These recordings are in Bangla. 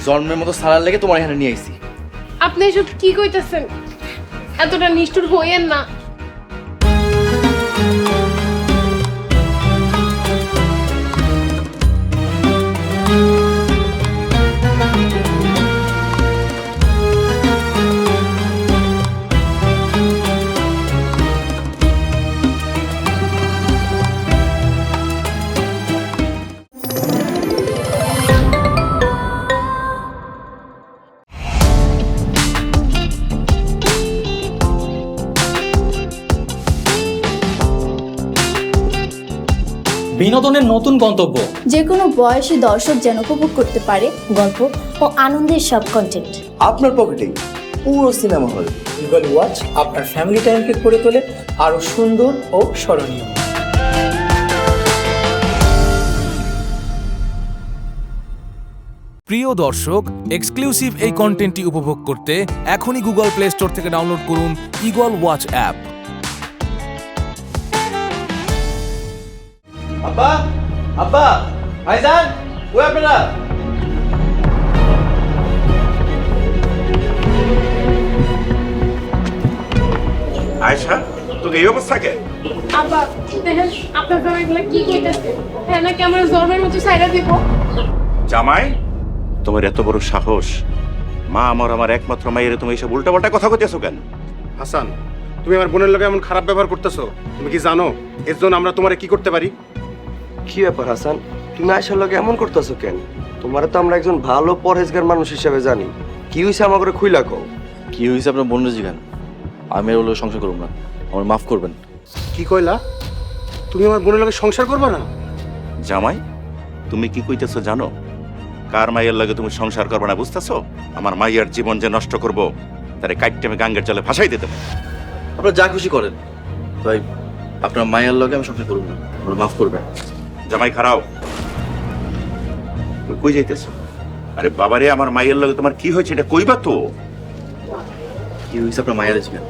জন্মের মতো সারার লেগে তোমার এখানে নিয়ে আইছি। আপনি এসব কি কইতেছেন? এতটা নিষ্ঠুর হইয়েন না। বিনোদনের নতুন গন্তব্য, যে কোনো বয়সী দর্শক যেন উপভোগ করতে পারে গল্প ও আনন্দের সব কন্টেন্ট আপনার পকেটেই পুরো সিনেমা হল। ইগল ওয়াচ আপনার ফ্যামিলি টাইমকে করে তোলে আরো সুন্দর ও স্মরণীয়। প্রিয় দর্শক, এক্সক্লুসিভ এই কন্টেন্টটি উপভোগ করতে এখনই গুগল প্লে স্টোর থেকে ডাউনলোড করুন ইগল ওয়াচ অ্যাপ। আব্বা, আব্বা, ভাইজান, ওই আপনারা। আয়েশা, তোকে এই অবস্থা কে? আব্বা দেখেন আপনার জামাই এগুলা কি কইতেছে? হ্যাঁ নাকি আমরা জন্মের মতো সাইরা দিব? জামাই, তোমার এত বড় সাহস! মা আমার একমাত্র মায়ের, তুমি এইসব উল্টাপাল্টা কথা কইতেছো কেন? হাসান, তুমি আমার বোনের লগে এমন খারাপ ব্যবহার করতেছো, তুমি কি জানো এর জন্য আমরা তোমারে কি করতে পারি? কি ব্যাপার হাসান, তুমি আয়সার লগে এমন করতেছো কেন? তোমার তো আমরা একজন ভালো পরহেজগার মানুষ হিসেবে জানি। কি হয়েছে আমাকে খুইলা কও। কি হয়েছে আপনার বোনের জিগান? আমি আর ওর লগে সংসার করব না, আমার মাফ করবেন। কি কইলা? তুমি আমার বোনের লগে সংসার করবে না? জামাই, তুমি কি কইতেছো জানো? কার মায়ের লগে তুমি সংসার করবে না বুঝতেছো? আমার মায়ের জীবন যে নষ্ট করবো, তারে কাইটে আমি গাঙ্গের জলে ভাসাই দিতে। আপনারা যা খুশি করেন, তাই আপনার মায়ের লগে আমি সংসার করব না, আমার মাফ করবেন। জামাই খারাও, তুমি কই যাইতেছো? আরে বাবারে, আমার মায়ের লগে তোমার কি হয়েছে এটা কইবা তো। কি হয়েছে আপনার মায়ের জিগান?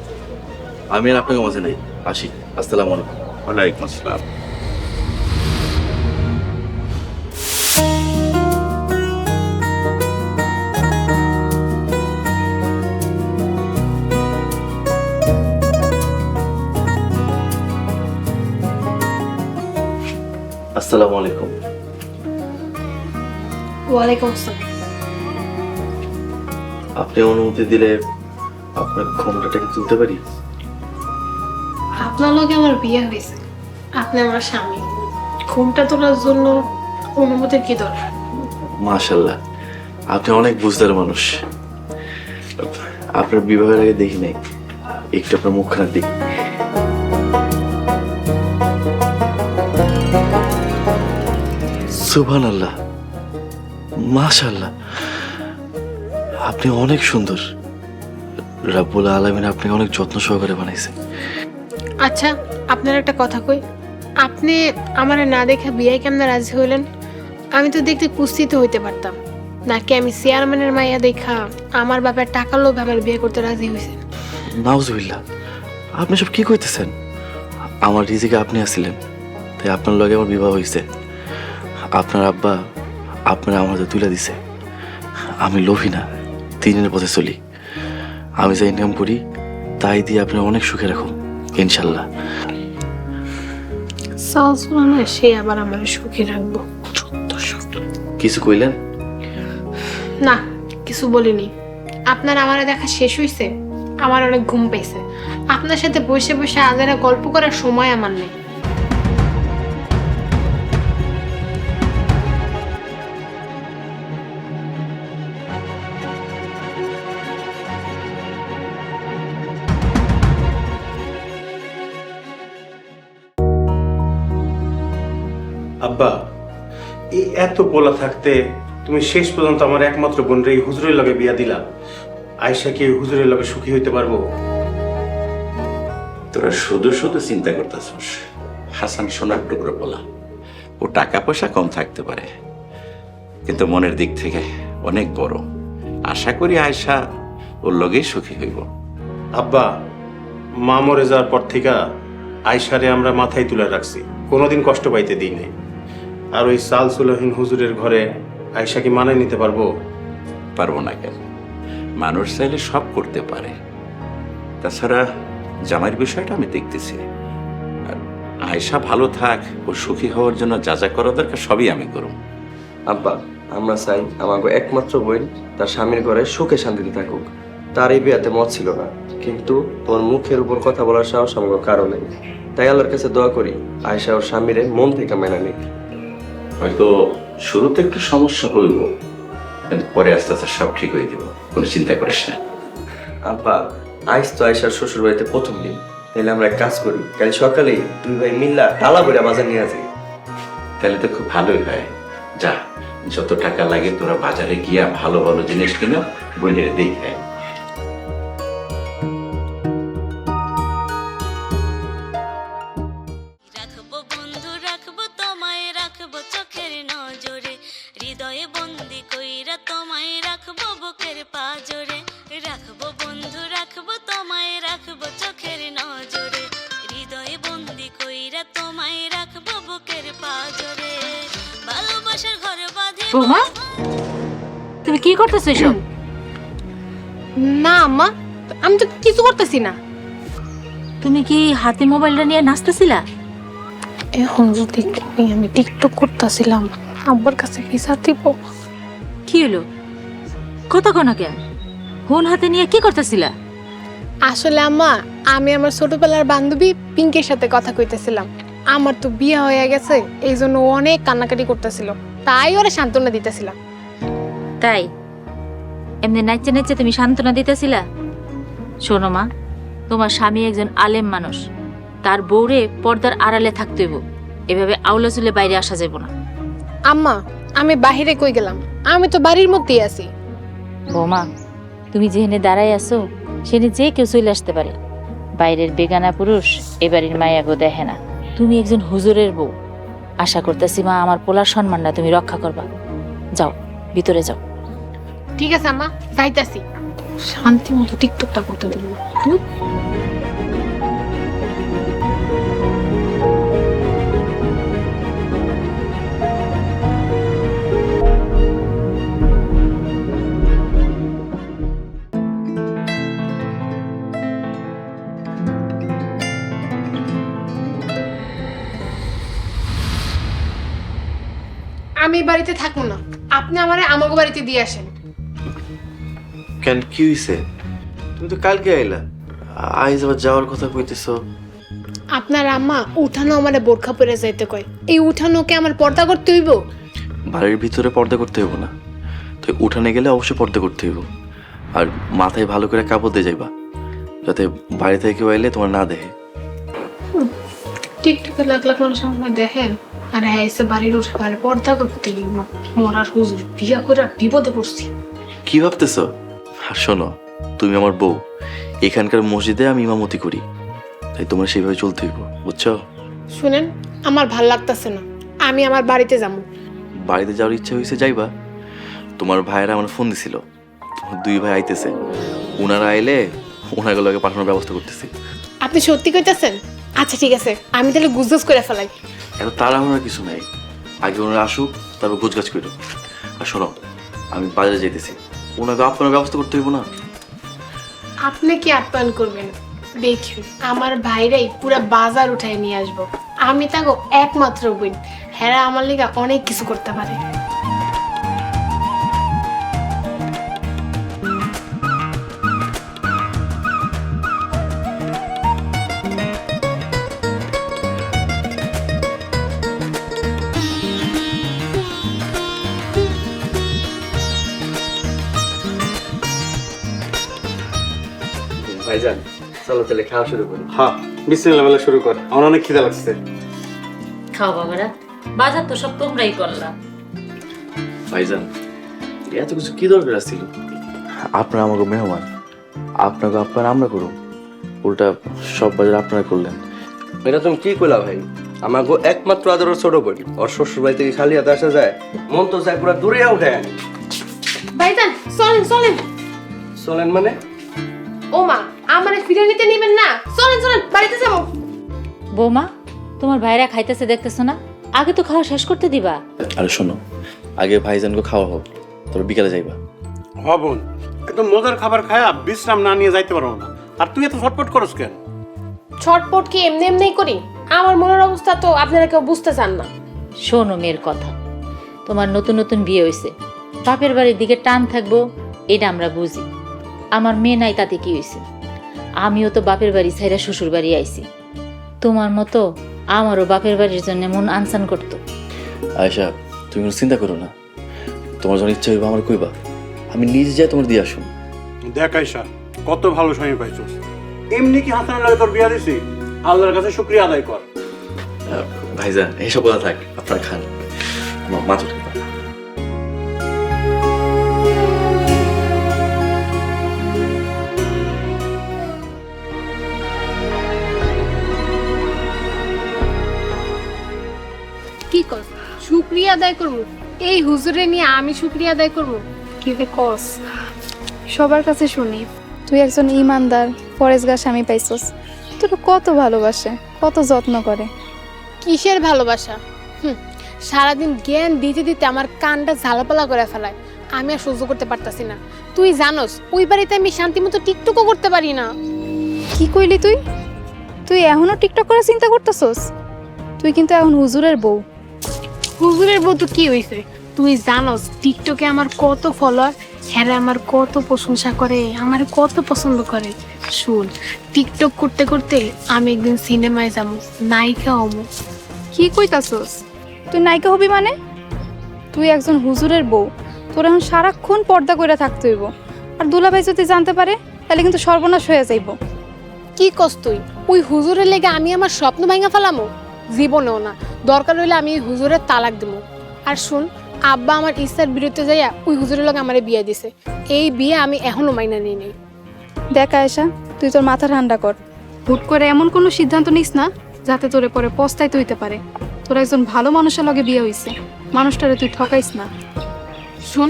আমি আর আপনাকে মাঝে নাই, আসি। আসসালামু আলাইকুম। ওয়ালাইকুম আসসালাম। আসসালামু আলাইকুম। ওয়ালাইকুম আসসালাম। আপনি অনুমতি দিলে আপনার ঘোমটাটাকে তুলতে পারি? আপনার লগে আমার বিয়ে হয়েছে, আপনি আমার স্বামী, ঘুমটা তোলার জন্য অনুমতির কি দরকার? মাশাআল্লাহ, আপনি অনেক বুঝদার মানুষ। আপনার বিবাহের আগে দেখি নাই, একটু আপনার মুখখানা দেখি। সুবহানাল্লাহ, মাশাআল্লাহ, আপনি অনেক সুন্দর। রাব্বুল আলামিন আপনাকে অনেক যত্ন সহকারে বানাইছে। আচ্ছা, আপনার একটা কথা কই, আপনি আমার না দেখে বিয়ে কেমনে রাজি হইলেন? আমি তো দেখতে কুস্তিতে হইতে পারতাম, নাকি আমি চেয়ারম্যানের মাইয়া দেখা আমার বাপের টাকার লোভে আমার বিয়ে করতে রাজি হয়েছে? নাউজুবিল্লাহ, আপনি সব কি কইতেছেন? আমার রিজিকে আপনি আসছিলেন, তাই আপনার লগে আমার বিবাহ হয়েছে। আপনার আব্বা আপনার আমাদের তুলে দিছে। আমি লোভী না, দিনের পথে চলি। আমি যা ইনকাম করি তাই দিয়ে আপনি অনেক সুখে রাখুন ইনশাল্লাহ। সে আবার আমার সুখে রাখবো। কিছু কইলেন? না, কিছু বলিনি। আপনার আমার দেখা শেষ হয়েছে, আমার অনেক ঘুম পেয়েছে। আপনার সাথে বসে বসে আজারা গল্প করার সময় আমার নেই। আব্বা, এই এত পোলা থাকতে তুমি শেষ পর্যন্ত আমার একমাত্র বোনরে এই হুজুরের লগে বিয়া দিলা। আয়েশা কি এই হুজুরের লগে সুখী হইতে পারবো? তোরা শুধু শুধু চিন্তা করতেছস। হাসান সোনার টুকরো বলা, ও টাকা পয়সা কম থাকতে পারে, কিন্তু মনের দিক থেকে অনেক বড়। আশা করি আয়েশা ওর লগেই সুখী হইব। আব্বা, মা মরে যাওয়ার পর থেকে আয়েশারে আমরা মাথায় তুলে রাখছি, কোনোদিন কষ্ট পাইতে দিই নাই। আর ওই সাল সুলহীন হুজুরের ঘরে আয়েশা কি মানায় নিতে পারবো? পারবো না কেন? মানুষ চাইলে সব করতে পারে। তাছাড়া জামাইয়ের বিষয়টা আমি দেখতেছি। আর আয়েশা ভালো থাক, ও সুখী হওয়ার জন্য যা যা করা দরকার সবই আমি করব। আব্বা, আমরা চাই আমাকে একমাত্র বোন তার স্বামীর ঘরে সুখে শান্তিতে থাকুক। তার এই বিয়াতে মত ছিল না, কিন্তু তোর মুখের উপর কথা বলার সাহস আমাকে কারো নেই। তাই আল্লাহর কাছে দোয়া করি আয়েশা ওর স্বামীরে মন থেকে মেনে নিক। হয়তো শুরুতে একটু সমস্যা হইব, কিন্তু পরে আস্তে আস্তে সব ঠিক হয়ে যাব, কোনো চিন্তা করিস না। আব্বা, আইস তো আয়েশার শ্বশুর বাড়িতে প্রথম দিন, তাহলে আমরা এক কাজ করি, কাল সকালে দুই ভাই মিল্লা টালা বইরা বাজার নিয়ে আসি। তাহলে তো খুব ভালোই হয়। যা, যত টাকা লাগে তোরা বাজারে গিয়া ভালো ভালো জিনিস কিনা বোনের দেখে। রাখবো বন্ধু রাখবো তোমায় রাখবো চোখের নজরে হৃদয়ে বন্দি কইরা তোমায় রাখবো বুকের পাজরে রাখবো বন্ধু রাখবো তোমায় রাখবো চোখের নজরে হৃদয়ে বন্দি কইরা তোমায় রাখবো বুকের পাজরে ভালোবাসার ঘর বাঁধি বৌমা, তুমি কি করতেছো এসব? না আম্মা, আমি তো কিছু করতেছি না। তুমি কি হাতে মোবাইলটা নিয়ে নাচতেছিলা? এখন যদি আমি টিকটক করতেছিলাম, আব্বার কাছে হিসাব দিব। কি হলো, কথা কোনো কেন? ফোন হাতে নিয়ে কি করতেছিলা? আসলে আম্মা, আমি আমার ছোটবেলার বান্ধবী পিঙ্কের সাথে কথা কইতেছিলাম। আমার তো বিয়ে হয়ে গেছে, এই জন্য ও অনেক কান্নাকাটি করতেছিল, তাই ওরা সান্ত্বনা দিতেছিলাম। তাই এমনি নাচতে নাচতে তুমি সান্ত্বনা দিতেছিলা? শোনো মা, তোমার স্বামী একজন আলেম মানুষ, তার বউরে পর্দার আড়ালে থাকতে হইব। এভাবে আউলা চুলে বাইরে আসা যাব না। আম্মা, আমি বাহিরে কই গেলাম? আমি তো বাড়ির মধ্যেই আছি। বৌমা, তুমি যেখানে দাঁড়াই আছো সেখানে যে কেউ চলে আসতে পারে। বাইরের বেগানা পুরুষ এ বাড়ির মায়াগো দেখে না। তুমি একজন হুজুরের বউ, আশা করতেছি মা আমার পোলার সম্মানটা তুমি রক্ষা করবা। যাও, ভিতরে যাও। ঠিক আছে আম্মা, যাইতাছি। শান্তি মতো টিকটকটা করতে দিল। আমি বাড়িতে থাকবো না, আপনি আমারে আমাকে বাড়িতে দিয়ে আসেন। কেন, কি হয়েছে? তুমি তো কালকে আইলা, আজ আবার যাওয়ার কথা কইতেছো। আপনার আম্মা উঠানো আমারে বোরখা পরে যাইতে কয়, এই উঠানোকে আমার পর্দা করতে হইব? বাড়ির ভিতরে পর্দা করতে হইব না, তো উঠানে গেলে অবশ্যই পর্দা করতে হইব। আর মাথায় ভালো করে কাপড় দিয়ে যাইবা, যাতে বাড়ি থেকে কেউ আইলে তোমার না দেখে। টিকটকে লাখ লাখ মানুষ আমার দেখেন, আর হ্যাঁ এসে বাড়ির উঠে পারে পর্দা করতে হইব। মরার হুজুর, বিয়া করে বিপদে পড়ছি। কি ভাবতেছো? আর শোনো, তুমি আমার বউ, এখানকার মসজিদে আমি ইমামতি করি, তাই তোমার সেইভাবে চলতে হইব, বুঝছো? শুনেন, আমার ভাল লাগতেছে না, আমি আমার বাড়িতে যাবো। বাড়িতে যাওয়ার ইচ্ছা হয়েছে, যাইবা। তোমার ভাইয়েরা আমার ফোন দিছিল, তোমার দুই ভাই আইতেছে, ওনারা আইলে ওনাগুলোকে পাঠানোর ব্যবস্থা করতেছি। আপনি সত্যি কইতাছেন? আচ্ছা ঠিক আছে, আমি তাহলে গুজগুজ করে ফেলাই। এত তাড়াহুড়ার কিছু নাই, আগে ওনারা আসুক, তারপর গোছগাছ করো। আর শোনো, আমি বাজারে যাইতেছি, ওনাকে আপনার ব্যবস্থা করতে হইব না? আপনি কি আপ্যায়ন করবেন? দেখি আমার ভাইরাই পুরা বাজার উঠায় নিয়ে আসবো। আমি তাকে একমাত্র বোন, হেরা আমার লিগা অনেক কিছু করতে পারে। ভাইজান, চলো তাহলে খাওয়া শুরু করি। হ্যাঁ, বিসমিল্লাহ বলে শুরু কর, আমার অনেক খিদা লাগছে। খাও বাবারা, বাজার তো সব তোমরাই করলা। ভাইজান এত কিছু কি দরকার ছিল? আপনারা আমাকে মেহমান, আপনাকে আপনার আমরা করুন, উল্টা সব বাজার আপনারা করলেন। এটা তুমি কি কইলা ভাই? আমাকে একমাত্র আদরের ছোট বোন, ওর শ্বশুর বাড়ি থেকে খালি হাতে আসা যায়? মন তো চাই পুরা দূরে উঠে আনি। ভাইজান চলেন চলেন। চলেন মানে? ও মা, আমারে ফিরে নিতে নেবেন না? চলেন চলেন, বাড়িতে যাবো। বৌমা, তোমার ভাইরা খাইতেছে দেখতেছো না? আগে তো খাওয়া শেষ করতে দিবা। আরে শোনো, আগে ভাইজানকে খাওয়া হোক, তোর বিকালে যাইবা। হ বোন, একদম মজার খাবার খায়া বিশ্রাম না নিয়ে যাইতে পারবো না। আর তুই এত ছটপট করস কেন? ছটপট কি এমনি এমনি করি? আমার মনের অবস্থা তো আপনারা কেউ বুঝতে চান না। শোনো মেয়ের কথা, তোমার নতুন নতুন বিয়ে হয়েছে, বাপের বাড়ির দিকে টান থাকবো এটা আমরা বুঝি। আমার মেয়ে নাই তাতে কি হয়েছে? আমিও তো বাপের বাড়ি ছাইরা শ্বশুর বাড়ি আইছি। তোমার মতো আমারও বাপের বাড়ির জন্য মন আনসান করতো। আয়েশা, তুমি কোনো চিন্তা করো না, তোমার যখন ইচ্ছা হইবা আমার কইবা, আমি নিজে যাই তোমার দিয়ে আসুন। দেখ আয়শা, কত ভালো স্বামী পাইছস। এমনি কি হাসানের লাগে তোর বিয়া দিছি? আল্লাহর কাছে শুকরিয়া আদায় কর। ভাইজান এইসব কথা থাক, আপনার খান, আমার মাছ উঠে পারে। কি কস? শুকরিয়া আদায় করবো? এই হুজুরে নিয়ে আমি শুকরিয়া আদায় করবো? কি রে কস? সবার কাছে শুনি তুই একজন ইমানদার পরেশগার স্বামী পাইছস, তোর কত ভালোবাসে, কত যত্ন করে। কিসের ভালোবাসা? সারাদিন জ্ঞান দিতে দিতে আমার কানটা ঝালাপালা করে ফেলায়, আমি আর সহ্য করতে পারতাছি না। তুই জানোস ওই বাড়িতে আমি শান্তি মতো টিকটকও করতে পারি না। কি কইলি তুই? তুই এখনো টিকটক করার চিন্তা করতেছস? তুই কিন্তু এখন হুজুরের বউ। হুজুরের বউ তো কি হয়েছে? তুই জানোস টিকটকে আমার কত ফলোয়ার, হ্যাঁ আমার কত প্রশংসা করে, আমার কত পছন্দ করে। শুন, টিকটক করতে করতে আমি একদিন সিনেমায় যাবো, নায়িকা হবো। কি কইতাছস? তুই নায়িকা হবি মানে? তুই একজন হুজুরের বউ, তোর এখন সারাক্ষণ পর্দা করে থাকতে হইব। আর দুলাভাই যদি জানতে পারে তাহলে কিন্তু সর্বনাশ হয়ে যাইব। কি কস তুই? ওই হুজুরের লেগে আমি আমার স্বপ্ন ভাঙা ফেলামো? জীবনেও না। দরকার হইলে আমি ওই হুজুরের তালাক দেবো। আর শুন, আব্বা আমার ইচ্ছার বিরুদ্ধে যাইয়া ওই হুজুরের লগে আমারে বিয়ে দিছে। এই বিয়ে আমি এখনো মাইনা নিই নেই। দেখ আয়েশা, তুই তোর মাথা ঠান্ডা কর। হুট করে এমন কোনো সিদ্ধান্ত নিস না যাতে তোরে পরে পস্তাইতে হইতে পারে। তোর একজন ভালো মানুষের লগে বিয়ে হইছে, মানুষটারে তুই ঠকাইস না। শুন,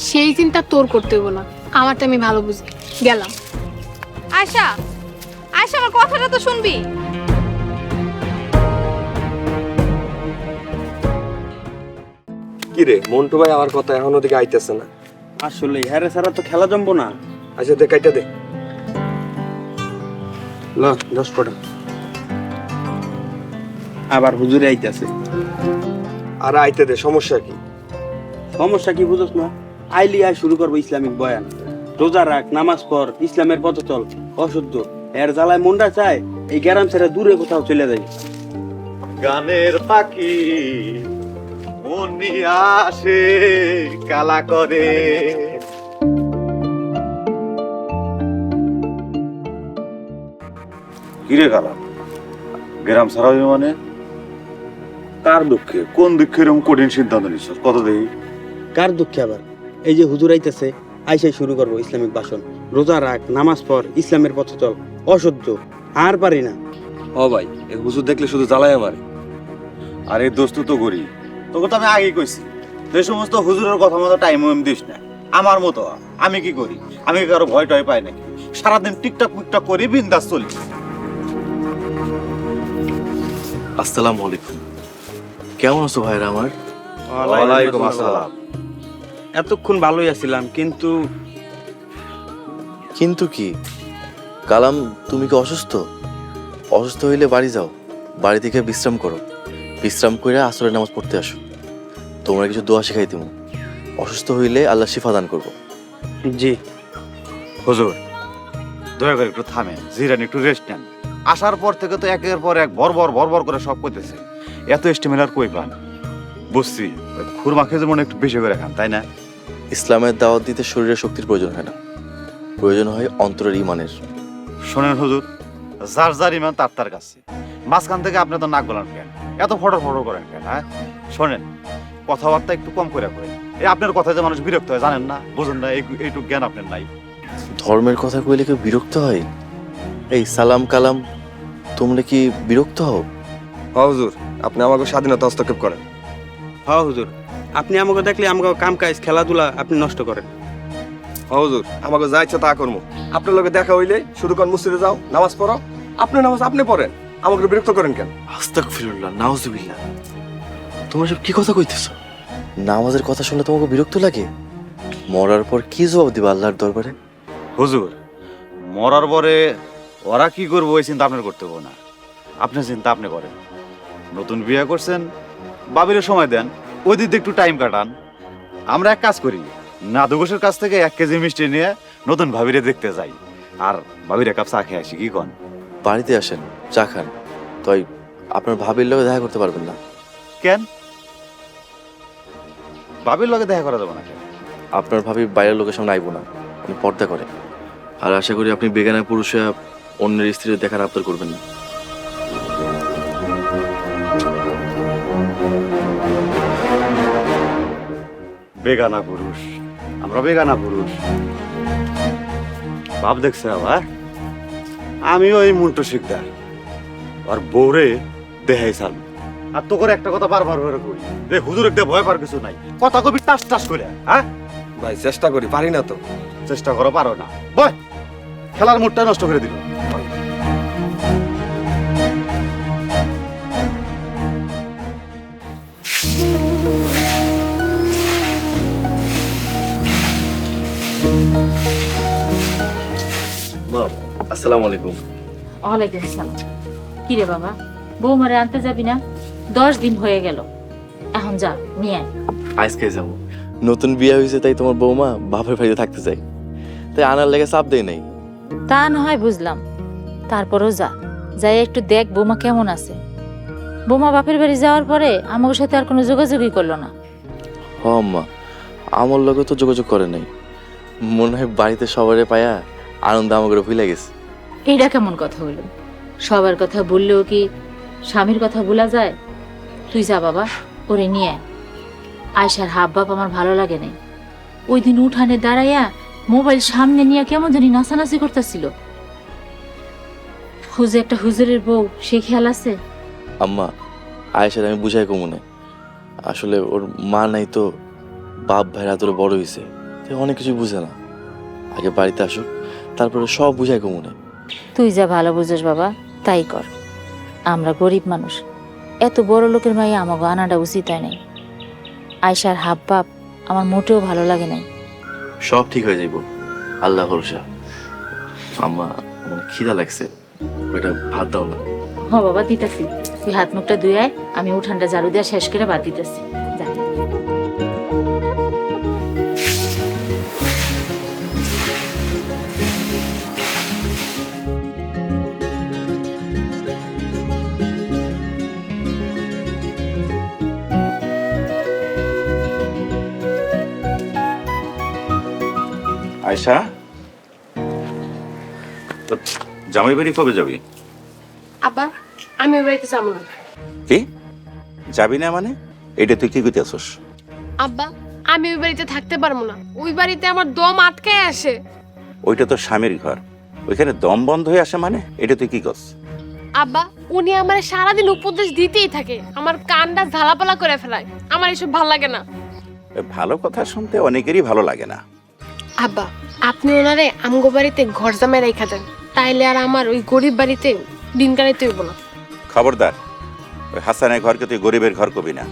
সেই চিন্তা তোর করতে হইব না, আমারটা আমি ভালো বুঝি। গেলাম। আয়েশা, আয়েশা আমার কথাটা তো শুনবি। কি রে মন্টু ভাই, আমার কথা এখন ওদিকে আইতেছে না। আসলে হ্যারে সারা তো খেলা জমবো না। আচ্ছা দে, কাইটা দে। ল 10 পড়া। আবার হুজুরে আইতাছে। আর আইতে দে, সমস্যা কি? সমস্যা কি বুঝছ না? আইলি আয় শুরু করবো ইসলামিক বয়ান। রোজা রাখ, নামাজ পড়, ইসলামের পথে চল। অশুদ্ধ এর জ্বালায় মনটা চায় এই গ্যারাম ছেড়ে দূরে কোথাও চলে যাই। গানের পাখি মনি আসে কালা করে। কিরে কালা, গ্রাম ছাড়া হইবে মানে? কার দুঃখে, কোন দুঃখে এরকম কঠিন সিদ্ধান্ত নিচ্ছ? কত দেখি। কার দুঃখে আবার? এই যে হুজুর আইতাছে, আইসাই শুরু করবো ইসলামিক ভাষণ। রোজা রাখ, নামাজ পড়, ইসলামের পথে চল। অসহ্য, আর পারি না। ও ভাই, এই হুজুর দেখলে শুধু জ্বালায় আমার। আরে দোস্ত তো করি, তোকে তো আমি আগেই কইছি, যে সমস্ত হুজুরের কথা মতো টাইম দিস না। আমার মতো আমি কি করি? আমি কারো ভয় টয় পাই নাকি? সারাদিন টিকটক মিকটক করি, বিন্দাস চলি। আসসালামু আলাইকুম। কেমন আছো ভাইরা আমার? ওয়ালাইকুম আসসালাম। এতক্ষণ ভালোই আছিলাম, কিন্তু কিন্তু কি কালাম, তুমি কি অসুস্থ? অসুস্থ হইলে বাড়ি যাও, বাড়ি থেকে বিশ্রাম করো, বিশ্রাম করে আসরের নামাজ পড়তে আসো। তোমরা কিছু দোয়া শিখাই দিব, অসুস্থ হইলে আল্লাহ শিফা দান করবো। জি হুজুর, দয়া করে একটু থামেন, জিরান, একটু রেস্ট নেন। আসার পর থেকে তো একের পর এক ভরভর করে সব কইতেছে। এত স্টেমিনার কই পান? বুঝছি, খুরমা খেজুর মনে একটু বেশি করে খান, তাই না? ইসলামের দাওয়াত দিতে শরীরের শক্তির প্রয়োজন হয় না, প্রয়োজন হয় অন্তরের ইমানের। শোনেন হুজুর, যার যার ইমান তার তার কাছে। মাঝখান থেকে আপনি তো নাক গলান কেন? এত ফটর ফটর করেন কেন? হ্যাঁ, শোনেন, কথাবার্তা একটু কম করে করেন। এই আপনার কথায় যে মানুষ বিরক্ত হয় জানেন না, বোঝেন না, এইটুকু জ্ঞান আপনার নাই। ধর্মের কথা কইলে কেউ বিরক্ত হয়? এই সালাম কালাম, তোমরা কি বিরক্ত হও? হুজুর, আপনি আমাকে স্বাধীনতা হস্তক্ষেপ করেন। হ্যাঁ হুজুর, আপনি আমাকে দেখলে আমাকে কাম কাজ খেলাধুলা আপনি নষ্ট করেন। হুজুর, আমাকে যা ইচ্ছা তা করবো। আপনার লোকে দেখা হইলে শুধু কোন মসজিদে যাও, নামাজ পড়ো, আপনি নামাজ আপনি পড়েন, আমাকে বিরক্ত করেন কেন? আস্তাগফিরুল্লাহ, নাউজুবিল্লাহ। তোমরা সব কি কথা কইতেছো? নামাজের কথা শুনলে তোমাকে বিরক্ত লাগে? মরার পর কি জবাব দিবা আল্লাহর দরবারে? হুজুর, মরার পরে ওরা কি করবো ওই চিন্তা আপনার করতে হবে না, আপনার চিন্তা আপনি করেন। নতুন বিয়ে করছেন, বাবিরে সময় দেন, ওই দিক দিয়ে একটু টাইম কাটান। আমরা এক কাজ করি, নাদু ঘোষের কাছ থেকে 1 কেজি মিষ্টি নিয়ে নতুন ভাবিরে দেখতে যাই, আর ভাবির 1 কাপ চা খেয়ে আসি, কি কন? বাড়িতে আসেন, চা খান। তাই আপনার ভাবির লগে দেখা করতে পারবেন না? কেন? ভাবির লগে দেখা করা যাবে না কেন? আপনার ভাবি বাইরের লোকের সামনে আইব না, আপনি পর্দা করেন। আর আশা করি আপনি বেগানা পুরুষে অন্যের স্ত্রীর দেখার আবদার করবেন না। বেগানা পুরুষ, আমরা বেগানা পুরুষ। ভাব দেখছে আবার, আমি ওই মুন্টু শিকদার আর বউরে দেহাই চাল। আর তো করে একটা কথা বারবার করে কই, যে হুজুর একটা ভয় পার কিছু নাই, কথা কবি টাস টাস করে। হ্যাঁ ভাই, চেষ্টা করি, পারি না তো। চেষ্টা করো, পারো না, বয় খেলার মুডটা নষ্ট করে দিল। আসসালামু আলাইকুম। ওয়ালাইকুম আসসালাম। কি রে বাবা, বৌমারে আনতে যাবি না? 10 দিন হয়ে গেল, এখন যা নিয়ে আয়। আজকে যাবো, নতুন বিয়ে হয়েছে তাই তোমার বৌমা বাপের বাড়িতে থাকতে চাই, তাই আনার লেগে চাপ দেয় নাই। তা না হয় বুঝলাম, তারপরেও যা, যাই একটু দেখ বৌমা কেমন আছে। বৌমা বাপের বাড়ি যাওয়ার পরে আমার সাথে আর কোনো যোগাযোগই করলো না। হ আম্মা, আমার লগে তো যোগাযোগ করে নাই, মনে হয় বাড়িতে সবারে পায়া আনন্দ আমাকে ভুলে গেছে। এইটা কেমন কথা হলো? সবার কথা বললেও কি স্বামীর কথা ভোলা যায়? তুই যা বাবা, ওরে নিয়ে আয়। আয়সার হাব বাপ আমার ভালো লাগে নাই। ওই দিন উঠানে দাঁড়াইয়া মোবাইল সামনে নিয়ে কেমন জানি নাচানাচি করতেছিল। একটা হুজুরের বউ, সে খেয়াল আছে? আম্মা, আয়েশার আমি বুঝাই কমুনে, আসলে ওর মা নাই তো, বাপ ভাইরা তোর বড় হয়েছে, অনেক কিছু বুঝে না। আগে বাড়িতে আসুক, তারপরে সব বুঝাই কমুনে। তুই যা ভালো বুঝোস বাবা, তাই কর। আমরা গরিব মানুষ, এত বড় লোকের মাইয়া আমাকে আনাটা উচিত হয় নাই। আয়সার হাব বাপ আমার মোটেও ভালো লাগে নাই। সব ঠিক হয়ে যাইব, আল্লাহ ভরসা। আম্মা, আমার খিদা লাগছে, ওইটা ভাত দাও না। হ বাবা, দিতেছি। তুই হাত মুখটা ধুয়ে আয়, আমি উঠানটা ঝাড়ু দেওয়া শেষ করে ভাত দিতেছি। যা। আয়শা, তো জামাই বাড়ি কবে যাবি? আব্বা, আমি ওই বাড়িতে যাবো না। কি যাবি না মানে? এটা তুই কি করতে আসছ? আব্বা, আমি ওই বাড়িতে থাকতে পারবো না। ওই বাড়িতে আমার দম আটকায় আসে। ওইটা তো স্বামীর ঘর, ওইখানে দম বন্ধ হয়ে আসে মানে? এটা তুই কি করছ? আব্বা, উনি আমার সারাদিন উপদেশ দিতেই থাকে, আমার কানটা ঝালাপালা করে ফেলায়। আমার এসব ভাল লাগে না। ভালো কথা শুনতে অনেকেরই ভালো লাগে না। আব্বা, আপনি ওনারে আমগো বাড়িতে ঘর জামাই রেখা দেন, তাইলে আর আমার ওই গরিব বাড়িতে দিন কাটাইতে হইব না। খবরদার, ওই হাসানের ঘরকে তুই গরিবের ঘর কবি না।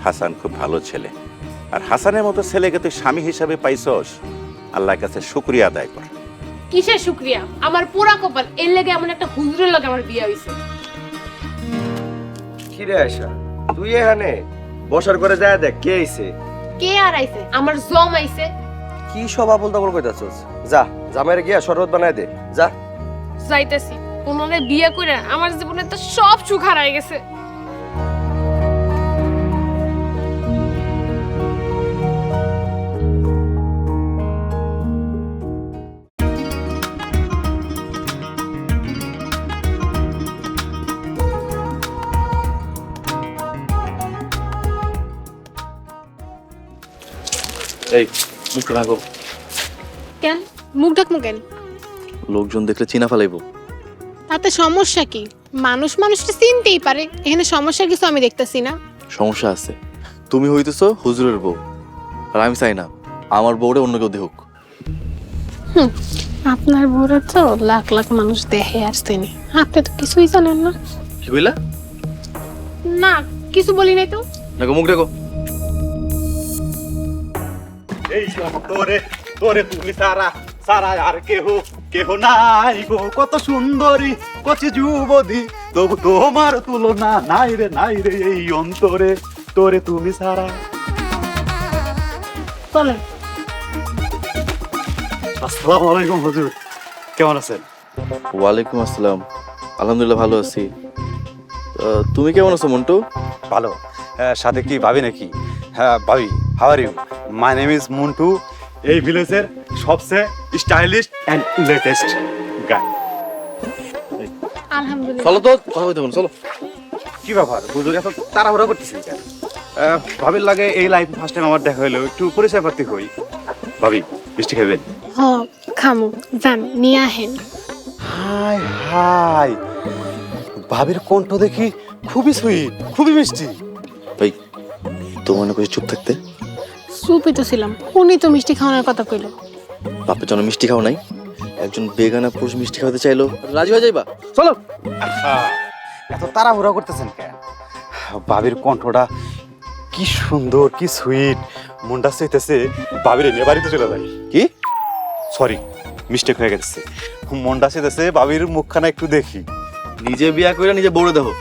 হাসান খুব ভালো ছেলে, আর হাসানের মতো ছেলেকে তুই স্বামী হিসাবে পাইছস, আল্লাহর কাছে শুকরিয়া আদায় কর। কিসের শুকরিয়া? আমার পুরা কপাল, এর লেগে এমন একটা হুজুরের লগে আমার বিয়ে হইছে। কি রে আয়শা, তুই এখানে বসার করে যায় দেখ কে আইছে। কে আর আইছে? আমার জম আইছে। কি সব আবল তাবল কইতাছস? যা, জামাইরে গিয়া শরবত বানায় দে, যা। যাইতেছি। ওনারে বিয়ে করে আমার জীবনে তো সব সুখ হারাই গেছে। এই মুখটা ঢাকো। কেন মুখ ঢাকমু কেন? লোকজন দেখলে চিনা ফেলাইবো। তাতে সমস্যা কি? মানুষ মানুষটা চিনতেই পারে, এখানে সমস্যার কিছু আমি দেখতেছি না। সমস্যা আছে, তুমি হইতেছো হুজুরের বউ, আর আমি চাই না আমার বউরে অন্য কেউ দেখুক। আপনার বউরে তো লাখ লাখ মানুষ দেখে আসতেনি, আপনি তো কিছুই জানেন না। কি বললা? না কিছু বলি নাই তো। দেখো মুখ দেখো। এই তোরে তোরে তুমি সারা সারা আর কেহ কেহ নাই গো, কত সুন্দরী কচি যুবতী, তবু তোমার তুলনা নাই রে এই অন্তরে, তোরে তুমি সারা। চলেন। আসসালামু আলাইকুম হুজুর, কেমন আছেন? ওয়ালাইকুম আসসালাম, আলহামদুলিল্লাহ ভালো আছি। তুমি কেমন আছো মন্টু? ভালো। সাথে কি ভাবি নাকি? হ্যাঁ ভাবি, how are you? My name is Montu, এই ভিলেজের সবচেয়ে স্টাইলিশ এন্ড লেটেস্ট গাই। আলহামদুলিল্লাহ। চলো তো কথা বলতে বলো, চলো। কি ব্যাপার হুজুর এত তাড়াহুড়া করতেছেন কেন? ভাবির লাগে এই লাইফ ফার্স্ট টাইম আমার দেখা হলো, একটু পরিচয় পাতি হই। ভাবি মিষ্টি খাবেন? হ খামু, যান নিয়ে আহেন। হাই হাই, ভাবির কণ্ঠ দেখি খুবই সুইট, খুবই মিষ্টি। ভাই তোমার না কইছে চুপ থাকতে? চুপই তো ছিলাম, উনি তো মিষ্টি খাওয়ানোর কথা কইল। বাপের জন্য মিষ্টি খাও নাই, একজন বেগানা পুরুষ মিষ্টি খাওয়াতে চাইলো, রাজি হয়ে যাইবা? চলো। এত তাড়াহুড়া করতেছেন কেন? ভাবির কণ্ঠটা কি সুন্দর, কি সুইট, মনটা চাইতেছে ভাবির নিয়ে বাড়িতে চলে যায়। কি সরি, মিস্টেক হয়ে গেছে। মনটা চাইতেছে ভাবির মুখখানা একটু দেখি। নিজে বিয়া কইরা নিজে বউরে দেখো,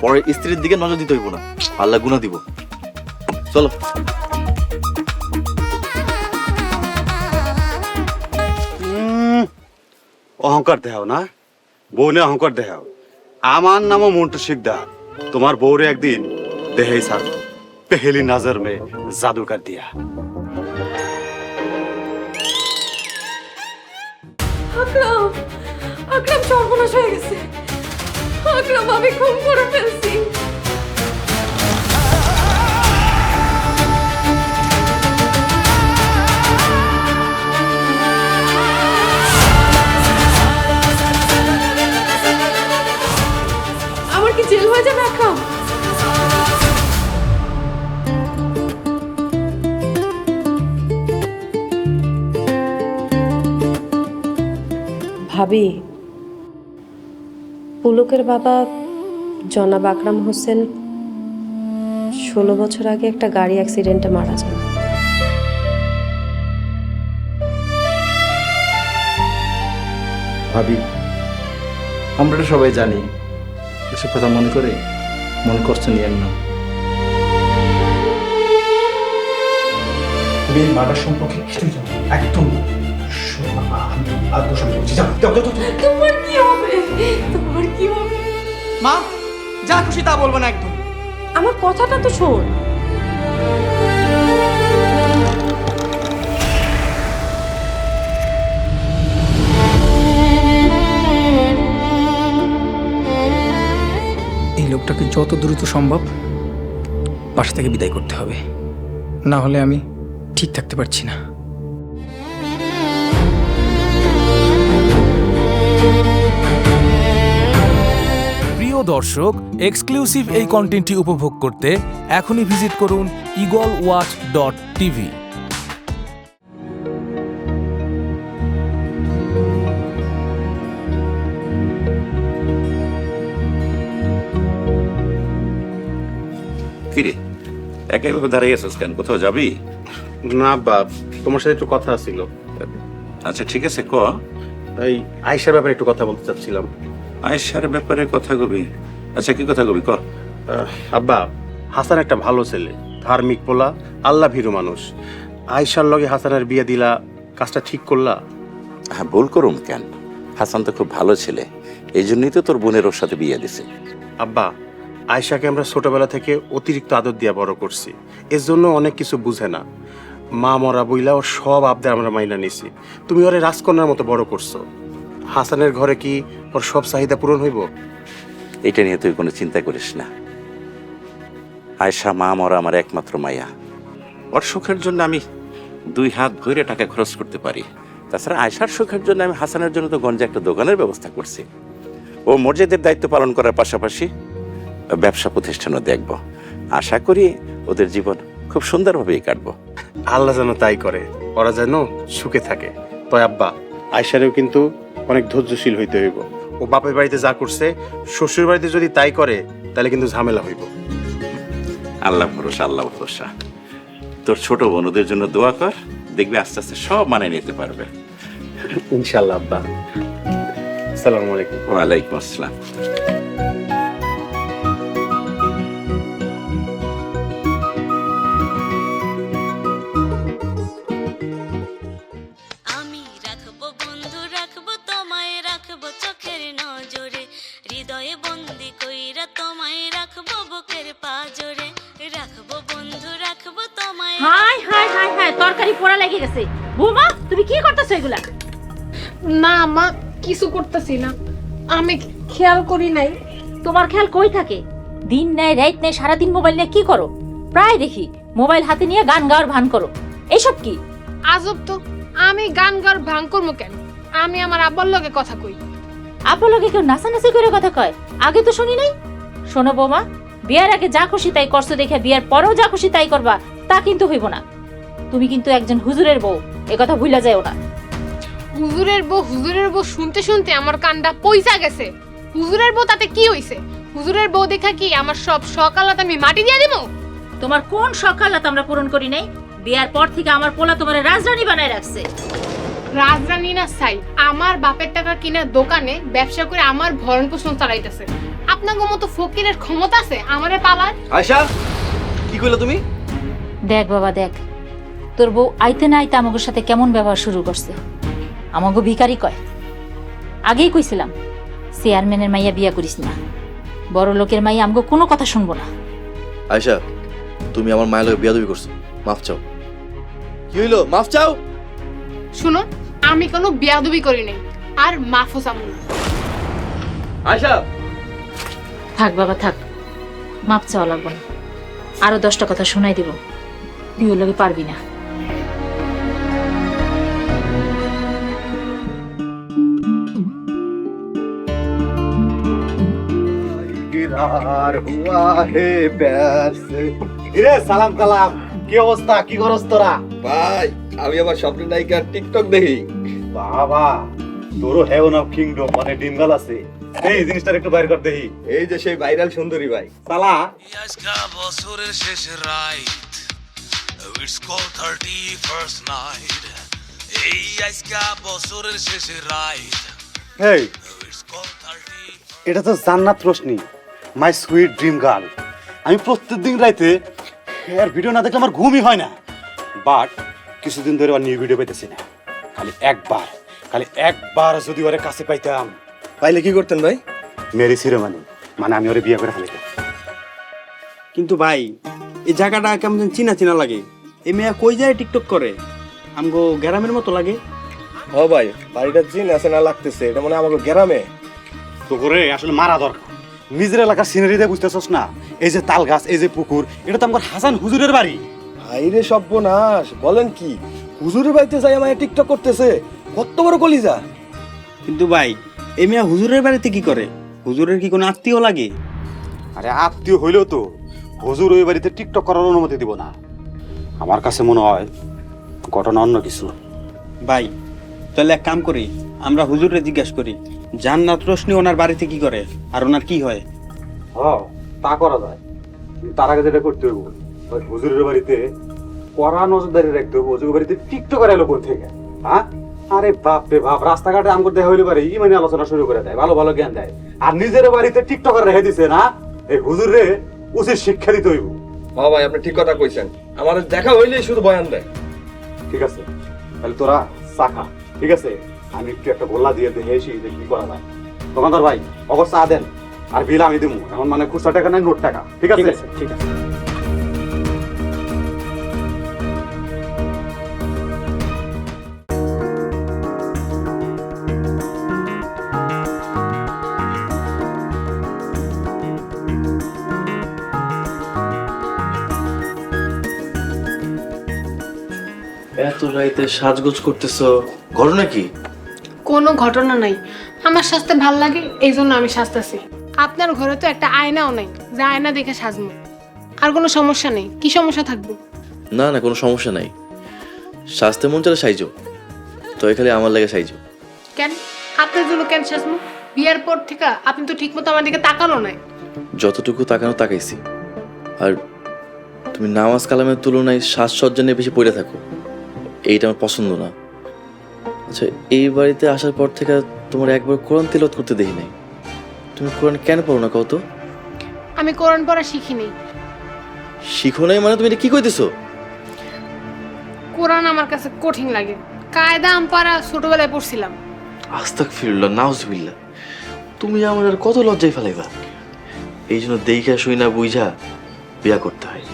পরে স্ত্রীর দিকে নজর দিতে হইব না, আল্লাহ গুনাহ দিব। চলো। অহংকার দেখাও না, বউনে অহংকার দেখাও। আমার নামও মন্টু শিকদার, তোমার বউরে একদিন দেহেই ছাড়, পেহেলি নজর মে জাদু কর দিয়া। আকরাম, আকরাম সর্বনাশ হয়ে গেছে। আকরাম আমি খুন করে ফেলছি। আমার কি জেল হয়ে যাবে আকরাম? ভাবি, পুলকের বাবা জনাব আকরাম হোসেন 16 বছর আগে একটা গাড়ি অ্যাক্সিডেন্টে মারা যান। ভাবি আমরা তো সবাই জানি, এসব কথা মনে করে মনে কষ্ট নিয়েন না। বিয়ের মার্ডার সম্পর্কে কিছুই জানো একদম না। তোমার কি হবে? তোমার কি হবে? মা যা খুশি তা বলবো না একদম। আমার কথাটা তো শোন। এই লোকটাকে যত দ্রুত সম্ভব বাসা থেকে বিদায় করতে হবে, না হলে আমি ঠিক থাকতে পারছি না। প্রিয় দর্শক, এক্সক্লুসিভ এই কন্টেন্টটি উপভোগ করতে এখনই ভিজিট করুন eagleWatch.tv। কিরে একেভাবে দাঁড়িয়ে আছিস কেন? কোথাও যাবি? না বাপ, তোমার সাথে একটু কথা ছিল। আচ্ছা ঠিক আছে, ক। এই আয়েশার ব্যাপারে একটু কথা বলতে চাচ্ছিলাম। আয়েশার ব্যাপারে কথা কবি? আচ্ছা কি কথা কবি, ক। আব্বা, হাসান একটা ভালো ছেলে, ধার্মিক পোলা, আল্লাহ ভীরু মানুষ। আয়েশার লগে হাসানের বিয়ে দিলা, কাজটা ঠিক করলা? হ্যাঁ, ভুল করুম কেন? হাসান তো খুব ভালো ছেলে, এই জন্যই তো তোর বোনের ওর সাথে বিয়ে দিছে। আব্বা, আয়েশাকে আমরা ছোটবেলা থেকে অতিরিক্ত আদর দিয়ে বড় করছি, এর জন্য অনেক কিছু বুঝে না। মা মরা বইলা ওর সব আবদার আমরা মাইনা নিছি। তুমি ওরে রাজকন্যার মতো বড় করছো। হাসানের ঘরে কি ওর সব চাহিদা পূরণ হইব? এটা নিয়ে তুই কোনো চিন্তা করিস না। আয়েশা মা মরা আমার একমাত্র মায়া, ওর সুখের জন্য আমি দুই হাত ভরে টাকা খরচ করতে পারি। তাছাড়া আয়সার সুখের জন্য আমি হাসানের জন্য তো গঞ্জে একটা দোকানের ব্যবস্থা করছি। ও মসজিদের দায়িত্ব পালন করার পাশাপাশি ব্যবসা প্রতিষ্ঠানও দেখব। আশা করি ওদের জীবন খুব সুন্দরভাবেই কাটবো। আল্লাহ যেন তাই করে, ওরা যেন সুখে থাকে। তয় আব্বা, আয়সারেও কিন্তু অনেক ধৈর্যশীল হইতে হইব। ও বাপের বাড়িতে যা করছে, শ্বশুর বাড়িতে যদি তাই করে তাহলে কিন্তু ঝামেলা হইব। আল্লাহ ভরসা, আল্লাহ ভরসা। তোর ছোট বোনদের জন্য দোয়া কর, দেখবি আস্তে আস্তে সব মানিয়ে নিতে পারবে। ইনশাল্লাহ আব্বা। আসসালামু আলাইকুম। ওয়ালাইকুম আসসালাম। আমি রাখবো বন্ধু রাখবো তোমায় রাখবো চোখের নজরে হৃদয়ে বন্দি কইরা তোমায় রাখবো বুকের পাজরে রাখবো বন্ধু রাখবো তোমায়। হাই হাই হাই হাই, তরকারি পোড়া লেগে গেছে। বৌমা তুমি কি করতেছো এগুলা? না মা, কিছু করতেছি না, আমি খেয়াল করি নাই। তোমার খেয়াল কই থাকে? দিন নাই রাত নাই সারাদিন মোবাইল নিয়ে কি করো? প্রায় দেখি মোবাইল হাতে নিয়ে গান গাওয়ার ভান করো। এইসব কি? আজব তো, আমি গান গাওয়ার ভান করবো কেন? আমি আমার আব্বার লগে কথা কই। আব্বার লগে কেউ নাচানাচি করে কথা কয়? আগে তো শুনি নাই। শোনো বৌমা, বিয়ার আগে যা খুশি তাই করছো দেখে বিয়ার পরেও যা খুশি তাই করবা, তা কিন্তু হইব না। তুমি কিন্তু একজন হুজুরের বউ, এ কথা ভুলা যায়ও না। হুজুরের বউ হুজুরের বউ শুনতে শুনতে আমার কানটা পয়সা গেছে। হুজুরের বউ তাতে কি হইছে? হুজুরের বউ দেখা কি আমার সব সকালত আমি মাটি দিয়ে দিব? তোমার কোন সকালত আমরা পূরণ করি নাই? বিয়ার পর থেকে আমার পোলা তোমার রাজরানী বানায় রাখছে। রাজরানী না চাই, আমার বাপের টাকা কিনা দোকানে ব্যবসা করে আমার ভরণ পোষণ চালাইতেছে। আপনাকে মতো ফকিরের ক্ষমতা আছে আমারে পালার? আয়শা, কি কইলা তুমি? দেখ বাবা দেখ, তোর বউ আইতে না আইতে আমাদের সাথে কেমন ব্যবহার শুরু করছে। আমাকে ভিখারি কয়। আগেই কইছিলাম চেয়ারম্যানের মাইয়া বিয়া করিস না, বড় লোকের মাইয়া আমাকে কোনো কথা শুনবো না। আয়শা, তুমি আমার মায়ের লগে বিয়াদবি করছো, মাফ চাও। কি হইলো? মাফ চাও। শুনো, আমি কোনো বিয়াদবি করি নাই, আর মাফও চাবো না। আয়শা, থাক বাবা থাক, মাপ চাওয়া লাগবো না। আরো 10টা কথা শোনাই দিব, তুই ওর লগে পারবি না। সালাম কালাম, কি অবস্থা? কি করস তোরা? ভাই আমি আবার স্বপ্ন নায়িকা টিকটক দেখি। বাবা, তোরও হেভেন অফ কিংডম মানে ডিমগাল আছে। এই জিনিসটা একটু বাইর কর দেখি। এই যে সেই ভাইরাল সুন্দরী ভাই। সালা আজকা বছরের শেষ right, it's call 31st night. এই আজকা বছরের শেষ রাইট, এই ইটস কল 30। এটা তো জান্নাত Roshni, my sweet dream girl. আমি প্রত্যেকদিন রাইতে এর ভিডিও না দেখলে আমার ঘুমই হয় না। বাট কিছুদিন ধরে আর নিউ ভিডিও পাইতেছি না। খালি একবার যদি ওরে কাছে পাইতাম। পাইলে কি করতেন ভাই? মেরি সিরেমানি, মানে আমি ওরে বিয়ে করে ফেলাইতাম। কিন্তু ভাই এই জায়গাটা কেমন যেন চিনা চিনা লাগে। এই মেয়া কই যায় টিকটক করে? আমগো গ্রামের মতো লাগে। ও ভাই, বাড়িটা চিনা চেনা লাগতেছে, এটা মনে হয় আমাকে গ্রামে। তো করে আসলে মারা দরকার। নিজের এলাকার সিনারি দিয়ে বুঝতেছস না? এই যে তাল গাছ, এই যে পুকুর, এটা তো আমার হাসান হুজুরের বাড়ি। ভাইরে সর্বনাশ, বলেন কি? হুজুরের বাড়িতে যাই আমায় টিকটক করতেছে? কত বড় কলিজা! কিন্তু ভাই এই মেয়া হুজুরের বাড়িতে কি করে? হুজুরের কি কোনো আত্মীয় লাগে? আরে আত্মীয় হইলেও তো হুজুর ওই বাড়িতে টিকটক করার অনুমতি দিব না। আমার কাছে মনে হয় ঘটনা অন্য কিছু। ভাই তাহলে এক কাম করি, আমরা হুজুরে জিজ্ঞাসা করি জান্নাত রোশনি ওনার বাড়িতে কি করে আর ওনার কি হয়। তা করা যায়। তার আগে যেটা করতে হইব, ওই হুজুরের বাড়িতে কড়া নজরদারি রাখতে হইব। ওই বাড়িতে টিকটক আর এলো কোথা থেকে? হ্যাঁ, আরে বাপ রে বাপ, রাস্তাঘাটে আমগো দেখা হইলে পারে ইমানি আলোচনা শুরু করে দেয়, ভালো ভালো জ্ঞান দেয়। আর নিজের বাড়িতে টিকটকার রেখে দিছে না, এই হুজুরে উচিত শিক্ষা দিতে হইব। হ্যাঁ ভাই, আপনি ঠিক কথা কইছেন। আমাদের দেখা হইলেই শুধু বয়ান দেয়। ঠিক আছে, তাহলে তোরা চাখা। ঠিক আছে, আমি একটু একটা গোল্লা দিয়ে দেখে এসি যে কি করা যায়। দোকানদার ভাই, অবস্থা দেন, আর বিল আমি দেবো। এখন মানে খুচরা টাকা নাই, নোট টাকা। ঠিক আছে? ঠিক আছে। এত এত রাইতে সাজগোজ করতেছো, ঘটনা কি? কোনো ঘটনা নাই, আমার সাজতে ভাল লাগে এই জন্য আমি সাজতেছি। আপনার ঘরে তো একটা আয়নাও নাই যে আয়না দেখে সাজবো। আর কোনো সমস্যা নেই, কি সমস্যা থাকবে? না না, কোনো সমস্যা নাই। সাজতে মন চলে সাইজো, তো খালি আমার লাগে সাইজো। কেন আপনার জন্য কেন সাজবো? বিয়ার পর থেকে আপনি তো ঠিক মতো আমার দিকে তাকানো নাই। যতটুকু তাকানো তাকাইছি। আর তুমি নামাজ কালামের তুলনায় সাজসজ্জা নিয়ে বেশি পড়ে থাকো, এইটা আমার পছন্দ না। আচ্ছা, এই বাড়িতে আসার পর থেকে তোমার একবার কোরআন তিলাওয়াত করতে দেখি নাই। তুমি কোরআন কেন পড়ো না কত? আমি কোরআন পড়া শিখি নাই। শিখো নাই মানে তুমি এটা কি কইতেছো? কোরআন আমার কাছে কঠিন লাগে। কায়দা আমপারা ছোটবেলায় পড়ছিলাম। আস্তাগফিরুল্লাহ, নাউজুবিল্লাহ। তুমি আমার আর কত লজ্জায় ফেলাইবা? এই জন্য দেইখা শুই না বুঝা বিয়া করতে হয়।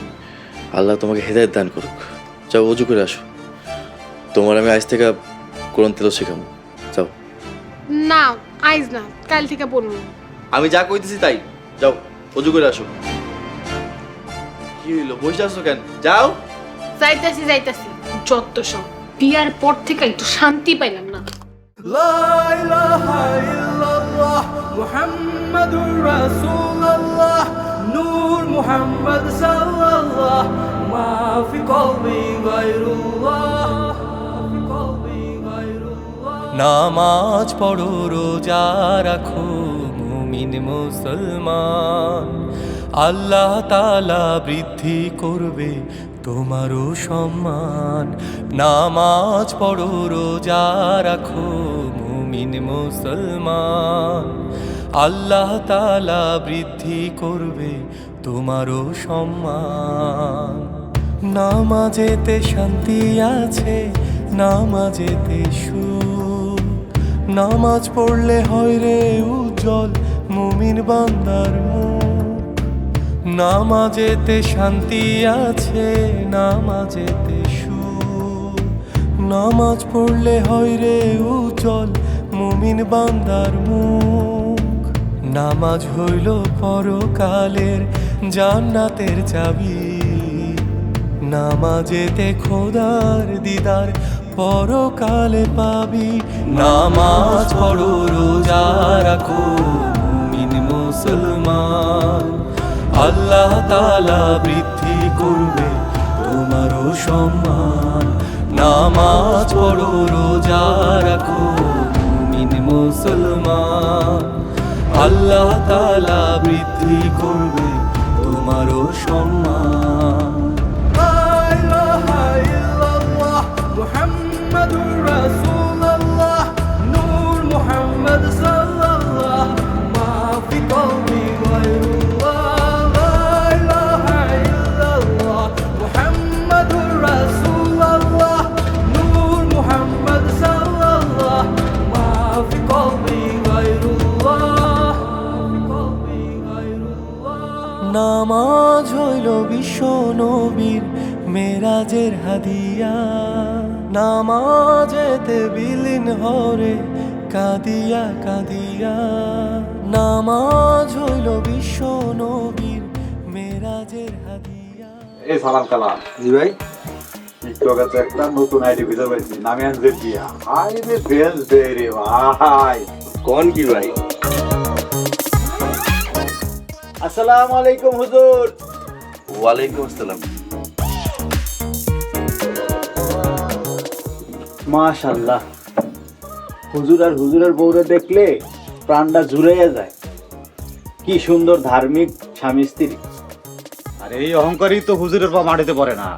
আল্লাহ তোমাকে হেদায়েত দান করুক। যাও ওযু করে আসো, তোমার আমি আজ থেকে কোরআন তিলাওয়াত শেখাবো। যাও। না আইজ না, কাল থেকে পড়বো। আমি যা কইতেছি তাই, যাও ওযু করে আসো। কি হইলো, বসে আসো কেন? যাও। যাইতাছি যাইতাছি, যত সব। বিয়ার পর থেকে একটু শান্তি পাইলাম না। লা ইলাহা ইল্লাল্লাহ মুহাম্মাদুর রাসূলুল্লাহ নূর মুহাম্মদ সাল্লাল্লাহ মা ফি কলবি গায়রুল্লাহ ফি কলবি গায়রুল্লাহ। নামাজ পড়ো, রোজা রাখো মুমিন মুসলমান, আল্লাহ তাআলা বৃদ্ধি করবে তোমারও সম্মান। নামাজ পড়ো, রোজা রাখো মুমিন মুসলমান, আল্লাহ তাআলা বৃদ্ধি করবে তোমারও সম্মান। নামাজেতে শান্তি আছে, নামাজেতে সুখ, নামাজ পড়লে হয় রে উজ্জ্বল মুমিন বান্দার মুখ। নামাজেতে শান্তি আছে, নামাজেতে সুখ, নামাজ পড়লে হয় রে উজ্জ্বল মুমিন বান্দার মুখ। নামাজ হইল পরকালের জান্নাতের চাবি, নামাজেতে খোদার দিদার পরকালে পাবি। নামাজ পড়ো, রোজা রাখো মুমিন মুসলমান, আল্লাহ তাআলা বৃদ্ধি করবে তোমারও সম্মান। নামাজ পড়ো, রোজা রাখো মুমিন মুসলমান, আল্লাহ তাআলা বৃদ্ধি করবে তোমারও সম্মান। লা ইলাহা ইল্লাল্লাহ মুহাম্মাদুর রাসূলুল্লাহ নূর মুহাম্মদ সাল্লাল্লাহ মা ফি কলবি গায়রুল্লাহ। লা ইলাহা ইল্লাল্লাহ মুহাম্মাদুর রাসূলুল্লাহ নূর মুহাম্মদ সাল্লাল্লাহ মা ফি কলবি গায়রুল্লাহ ফি কলবি গায়রুল্লাহ। নামাজ হইল বিশ্ব নবীর মেরাজের হাদিয়া, নামাজেতে বিলীন হরে কাঁদিয়া কাঁদিয়া। নামাজ হইল বিশ্ব নবীর মেরাজের হাদিয়া। এই সালাম কালাম। জি ভাই। টিকটকে তো একটা নতুন আইডি খুঁজে পাইছি, নামে আনজে দিয়া। হাই রে ফ্রেন্ডস ডে রে ভাই। কোন কি ভাই? আসসালামু আলাইকুম হুজুর। ওয়ালাইকুম আসসালাম। মাশাআল্লাহ, হুজুর আর হুজুরের বউরে দেখলে প্রাণটা জুড়াইয়া যায়। কি সুন্দর ধার্মিক স্বামী স্ত্রী। আর এই অহংকারই তো হুজুরের পা মাটিতে পড়ে না,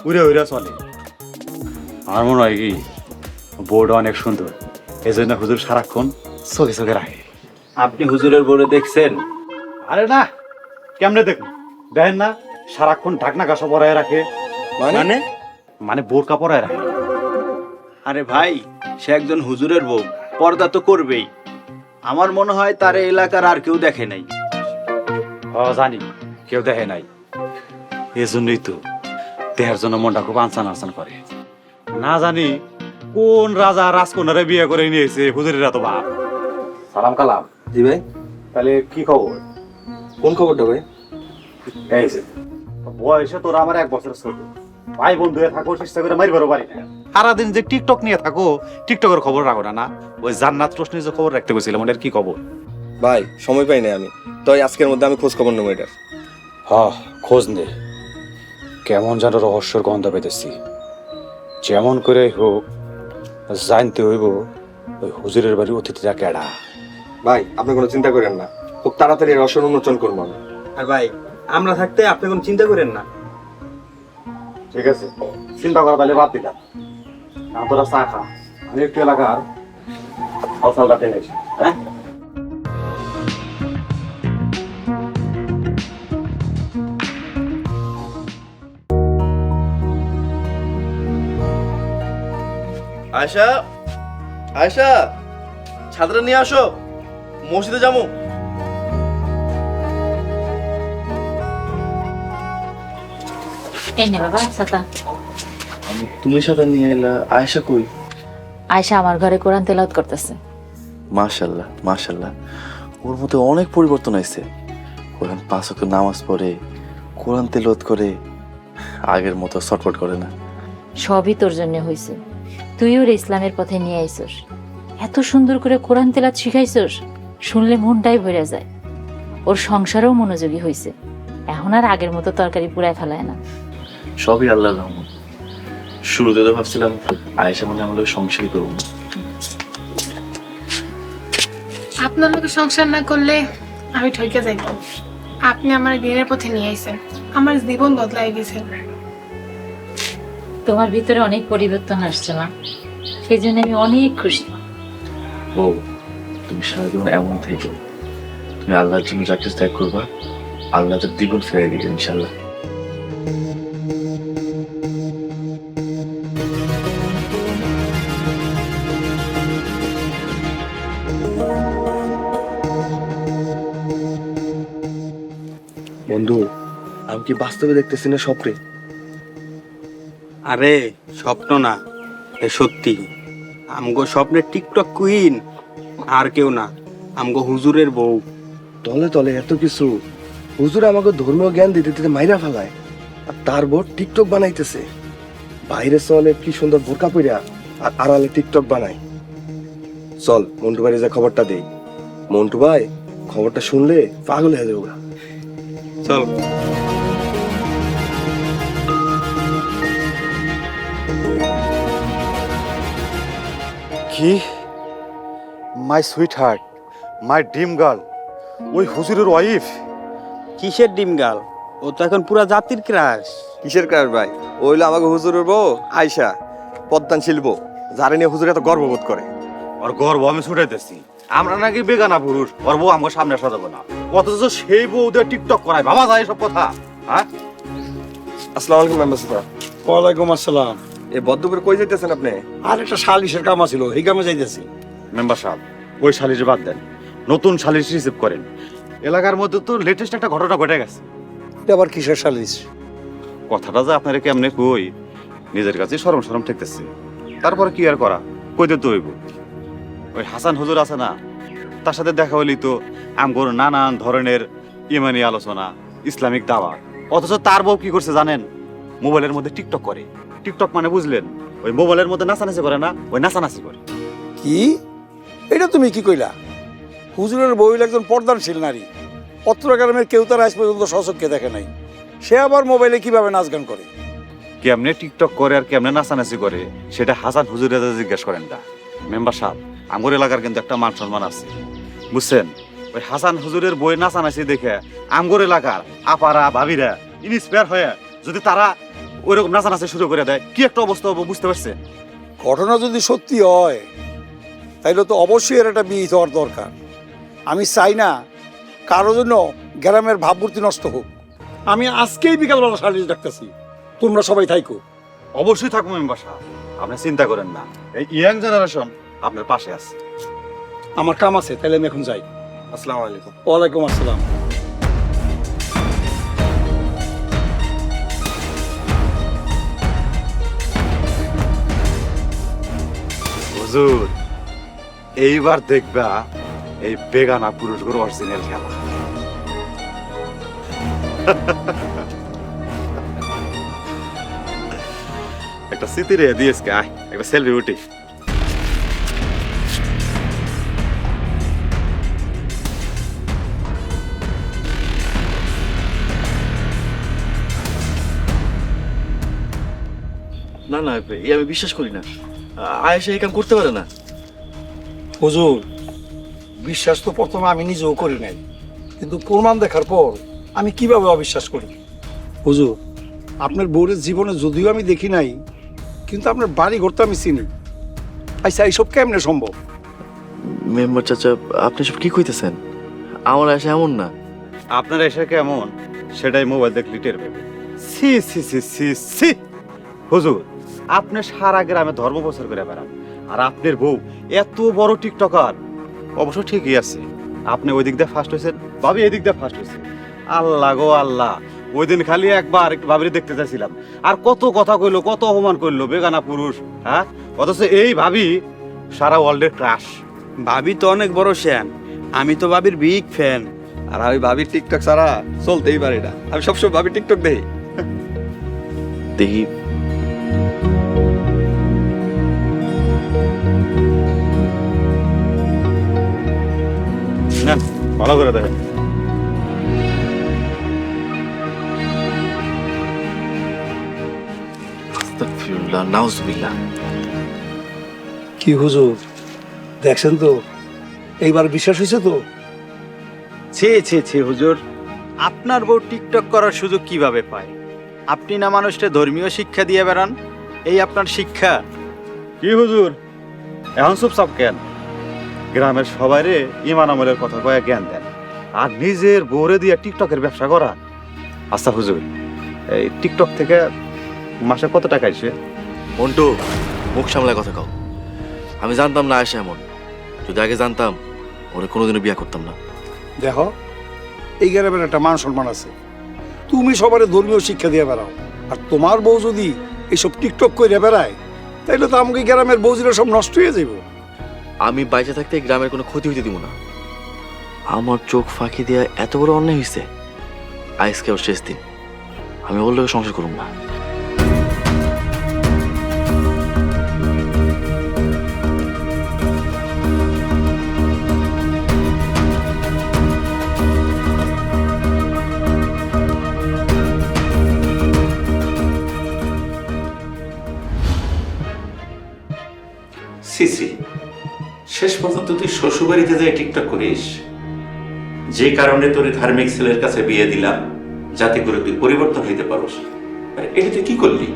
উড়ে উড়ে চলে। আমার মনে হয় কি বউটা অনেক সুন্দর, এই জন্য হুজুর সারাক্ষণ চোখে চোখে রাখে। আপনি হুজুরের বউরে দেখছেন? আরে না, কেমনে দেখুন, দেখেন না সারাক্ষণ ঢাকনা কাঁসা পরায় রাখে। মানে মানে বোরকা পরায় রাখে। আরে ভাই, সে একজন হুজুরের বউ, পর্দা তো করবেই। আমার মনে হয় তার এই এলাকার আর কেউ দেখে নাই। জানি কেউ দেখে নাই, এজন্যই তো দেহের জন্য মনটা খুব আনসান আনসান করে। না জানি কোন রাজা রাজকন্যারে বিয়ে করে নিয়েছে হুজুরের এত ভাব। সালাম কালাম। জি ভাই। তাহলে কি খবর? কোন খবরটা ভাই? এই যে বয়সে তোরা আমার 1 বছর ছোট, ভাই বন্ধু হয়ে থাকো, চেষ্টা করে মারিবারও পারি না। সারাদিন যে টিকটক নিয়ে থাকো, টিকটকের খবর রাখো না। না ওই জান্নাত রোশনি যে খবর রাখতে গেছিলাম, ওটার কি খবর? ভাই সময় পাই না আমি, তাই আজকের মধ্যে আমি খোঁজ খবর নেবো এটার। খোঁজ নে। কেমন যেন রহস্যর গন্ধ পেতেছি। যেমন করে হোক জানতে হইব ওই হুজুরের বাড়ির অতিথিরা কেডা। ভাই আপনি কোনো চিন্তা করেন না, খুব তাড়াতাড়ি রহস্য উন্মোচন করবো আমি। আর ভাই আমরা থাকতে আপনি কোনো চিন্তা করেন না। ঠিক আছে, চিন্তা করা তাহলে বাদ দিলাম। তোরা চা খা, আমি একটু এলাকার ফসল কাটে নিয়েছি। হ্যাঁ, আয়শা, আয়শা, ছাত্র নিয়ে আসো, মসজিদে যাবো। এই নে বাবা ছাতা। তুমি সাথে নিয়ে এলা, আয়শা কই? আয়শা আমার ঘরে কোরআন তেলাওয়াত করতেছে। মাশাআল্লাহ মাশাআল্লাহ, ওর মধ্যে অনেক পরিবর্তন হয়েছে। কোরআন 5 ওয়াক্ত নামাজ পড়ে, কোরআন তেলাওয়াত করে, আগের মতো ছটফট করে না। সবই তোর জন্য হয়েছে। তুই ওর ইসলামের পথে নিয়ে আইছস, এত সুন্দর করে কোরআন তেলাওয়াত শিখাইছস, শুনলে মনটাই ভরে যায়। ওর সংসারেও মনোযোগী হয়েছে, এখন আর আগের মতো তরকারি পুরায় ফেলায় না। সবই আল্লাহর রহমত। শুরুতে তো ভাবছিলাম আয়েশা মনে আমরা সংসারই করবো না। আপনার লোকে সংসার না করলে আমি ঠকে যাইতাম। আপনি আমার দিনের পথে নিয়ে আইছেন, আমার জীবন বদলাই গেছে। তোমার ভিতরে অনেক পরিবর্তন আসছে মা, সেই জন্য আমি অনেক খুশি। ও তুমি সারা জীবন এমন থেকো, তুমি আল্লাহর জন্য যা কিছু ত্যাগ করবা, আল্লাহ তো দ্বিগুণ ফেরে দিবে ইনশাল্লাহ। বন্ধু, আমি কি বাস্তবে দেখতেছি না স্বপ্নে? আরে স্বপ্ন না, এ সত্যি। আমগো স্বপ্নে টিকটক কুইন আর কেউ না, আমগো হুজুরের বউ। তলে তলে এত কিছু, হুজুর আমাকে ধর্মীয় জ্ঞান দিতে দিতে মাইরা ফেলায়, আর তার বউ টিকটক বানাইতেছে। বাইরে চলে কি সুন্দর বোরকা পইরা, আর আড়ালে টিকটক বানায়। চল মন্টু ভাই যে খবরটা দেই। মন্টু ভাই খবরটা শুনলে পাগল হয়ে যাবো। চল। কি? My sweet heart, my dream girl, ওই হুজুরের ওয়াইফ? কিসের ডিম গাল? ও তো এখন পুরা জাতির ক্রাশ। কিসের কার ভাই? ওইলো আমাকে হুজুরের বউ আয়শা, পদ্মানশীল বউ, যারা নিয়ে হুজুর এত গর্ববোধ করে। ওর গর্ব আমি ছুটাইতেছি। আমরা নাকি বেগানা পুরুষ, ওর বউ আমার সামনে সাজাবো না, অথচ সেই বউ ওদের টিকটক করায়। ভাবা যায় সব কথা? হ্যাঁ, আসসালামু আলাইকুম মেম্বার সাহেব। ওয়ালাইকুম আসসালাম। এই বদ্ধপুরে কই যাইতেছেন আপনি? আর একটা সালিশের কাম ছিল, এই কামে যাইতেছি। মেম্বার সাহেব ওই সালিশ বাদ দেন, নতুন সালিশ রিসিভ করেন। এলাকার মধ্যে তো লেটেস্ট একটা ঘটনা ঘটে গেছে। এটা আবার কিসের সালিশ? কথাটা যে আপনারা কেমনে কই, নিজের কাছে শরম শরম ঠেকতেছে। তারপরে কি আর করা, কইতে তো হইব। ওই হাসান হুজুর আছে না, তার সাথে দেখা হইলি তো আমগোর নানান ধরনের ইমানি আলোচনা, ইসলামিক দাওয়া। অথচ তার বউ কি করছে জানেন? মোবাইলের মধ্যে টিকটক করে। টিকটক মানে বুঝলেন, ওই মোবাইলের মধ্যে নাচানাচি করে না, ওই নাচানাচি করে। কি? এটা তুমি কি কইলা? হুজুরের বউ একজন পর্দানশীল নারী, অত্র গ্রামের কেউ তার আজ পর্যন্ত সচক্ষে দেখে নাই। সে আবার মোবাইলে কিভাবে নাচ গান করে? কেমনে টিকটক করে আর কেমনে নাচানাচি করে সেটা হাসান হুজুরের জিজ্ঞেস করেন না। মেম্বার সাহেব, আমার এলাকার কিন্তু একটা মান সম্মান আছে, বুঝছেন? ওই হাসান হুজুরের বই নাচানাচি দেখে আমগর এলাকার আপারা ভাবিরা ইন্সপায়ার হয়ে যদি তারা ওইরকম নাচানাচি শুরু করে দেয়, কি একটা অবস্থা হবে বুঝতে পারছেন? ঘটনা যদি সত্যি হয় তাইলে তো অবশ্যই এর একটা বিহিত হওয়ার দরকার। আমি চাই না কারো জন্য গ্রামের ভাবমূর্তি নষ্ট হোক। আমি আজকেই বিকালবেলা সালিশ ডাকতেছি, তোমরা সবাই থাইকো। অবশ্যই থাকবো মেম্বার সাহেব, আপনি চিন্তা করেন না। এই ইয়াং জেনারেশন আপনার পাশে আছে। আমার কাম আছে, তাহলে আমি এখন যাই। আসসালামু আলাইকুম। ওয়ালাইকুম আসসালাম। হুজুর, এইবার দেখবা এই বেগানা পুরুষগুলো অরিজিনাল খেলা। একটা স্মৃতি রে দিয়েছ কে আয় একটা সেলফি উঠি। না না এই আমি বিশ্বাস করি না। আয়েশা এই কাম করতে পারে না। হুজুর, বিশ্বাস তো প্রথমে আমি নিজেও করি নাই, কিন্তু প্রমাণ দেখার পর আমি কিভাবে অবিশ্বাস করি? হুজুর, আপনার বউরের জীবনে যদিও আমি দেখি নাই, কিন্তু আপনার বাড়ি ঘর তো আমি চিনি। আচ্ছা, এইসব কেমনে সম্ভব? মেম্বার চাচা, আপনি সব কি কইতেছেন? আমার আয়েশা এমন না। আপনার এসে কেমন সেটাই মোবাইল দেখলি টের পাবে। সি সি সি সি সি হুজুর, আপনি সারা গ্রামে ধর্ম প্রচার করে বেড়ান, আর আপনার বউ এত বড় টিকটকার। অবশ্য ঠিকই আছে, আপনি ওই দিক দিয়ে ফার্স্ট হয়েছেন, ভাবি এই দিক দিয়ে ফার্স্ট হয়েছে। আল্লাহ গো আল্লাহ, ওই দিন খালি একবার ভাবিরে দেখতে চাইছিলাম, আর কত কথা কইলো, কত অপমান করলো, বেগানা পুরুষ। হ্যাঁ, অথচ এই ভাবি সারা ওয়ার্ল্ডের ক্রাশ। ভাবি তো অনেক বড় শ্যান, আমি তো ভাবির বিগ ফ্যান। আর আমি ভাবির টিকটক ছাড়া চলতেই পারি না, আমি সবসময় ভাবি টিকটক দেখি। দেখি না, ভালো করে দেখেন। আস্তাগফিরুল্লাহ, নাউজুবিল্লাহ। কি হুজুর, দেখছেন তো, এইবার বিশ্বাস হয়েছে তো? ছি ছি ছি হুজুর, আপনার বউ টিকটক করার সুযোগ কিভাবে পায়? আপনি না মানুষকে ধর্মীয় শিক্ষা দিয়ে বেড়ান, এই আপনার শিক্ষা? কি হুজুর এখন চুপচাপ কেন? গ্রামের সবাইরে ইমান আমলের কথা কয়ে জ্ঞান দেন, আর নিজের বউরে দিয়ে টিকটকের ব্যবসা করা। আচ্ছা হুজুর, এই টিকটক থেকে মাসে কত টাকা আসে? মন্টু, মুখ সামলায় কথা কও। আমি জানতাম না আয়েশা এমন। যদি আগে জানতাম, ওরে কোনোদিনও বিয়ে করতাম না। দেখো, এই গ্রামের একটা মান সম্মান আছে। তুমি সবারে ধর্মীয় শিক্ষা দিয়ে বেড়াও, আর তোমার বউ যদি এইসব টিকটক করে বেড়ায়, তাইলে তো আমাকে গ্রামের বউজিরা সব নষ্ট হয়ে যাইব। আমি বাইচে থাকতে এই গ্রামের কোনো ক্ষতি হইতে দিব না। আমার চোখ ফাঁকি দেওয়া এত বড় অন্যায় হয়েছে। আজকে ওর শেষ দিন, আমি ওর লোকে সংসার করুম না। সিসি, শেষ পর্যন্ত তুই শ্বশুরবাড়িতে যাই টিকটক করিস? যে কারণে তোর ধার্মিক ছেলের কাছে বিয়ে দিলাম, যাতে করে তুই পরিবর্তন হইতে পারোস। এটা তুই কি করলি?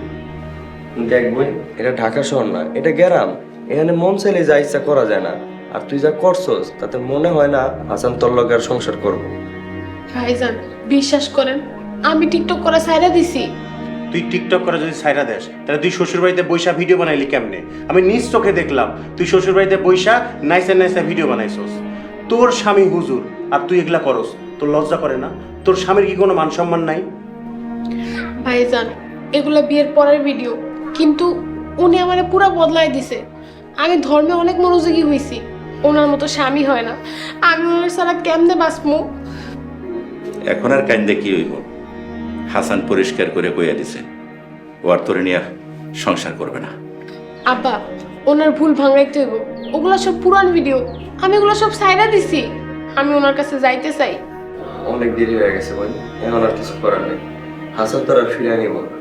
দেখ বই, এটা ঢাকা শহর না, এটা গ্রাম। এখানে মন চাইলে যা ইচ্ছা করা যায় না। আর তুই যা করছস তাতে মনে হয় না হাসান তোর লগে আর সংসার করবো। ভাইজান, বিশ্বাস করেন, আমি টিকটক করা ছাইরা দিছি। তুই টিকটক করে যদি সাইরা দেস, তাহলে তুই শ্বশুর বাড়িতে বৈশা ভিডিও বানাইলি কেমনে? আমি নিজ চোখে দেখলাম তুই শ্বশুর বাড়িতে বৈশা নাইসা নাইসা ভিডিও বানাইছস। তোর স্বামী হুজুর, আর তুই এগুলা করস, তোর লজ্জা করে না? তোর স্বামীর কি কোনো মান সম্মান নাই? ভাইজান, এগুলা বিয়ের পরের ভিডিও, কিন্তু উনি আমারে পুরো বদলাই দিছে। আমি ধর্মে অনেক মনোযোগী হয়েছি, ওনার মতো স্বামী হয় না। আমি ওনার ছাড়া কেমনে বাঁচবো? এখন আর কান্দে কি হইব? হাসান পরিষ্কার করে কইয়া দিছে, ও আর তোরে নিয়ে সংসার করবে না। আব্বা, ওনার ভুল ভাঙাইতে হইব। ওগুলা সব পুরান ভিডিও, আমি ওগুলো সব ছাইরা দিছি। আমি ওনার কাছে যাইতে চাই। অনেক দেরি হয়ে গেছে বই, এখন আর কিছু করার নেই। হাসান তোর আর ফিরে নিব না।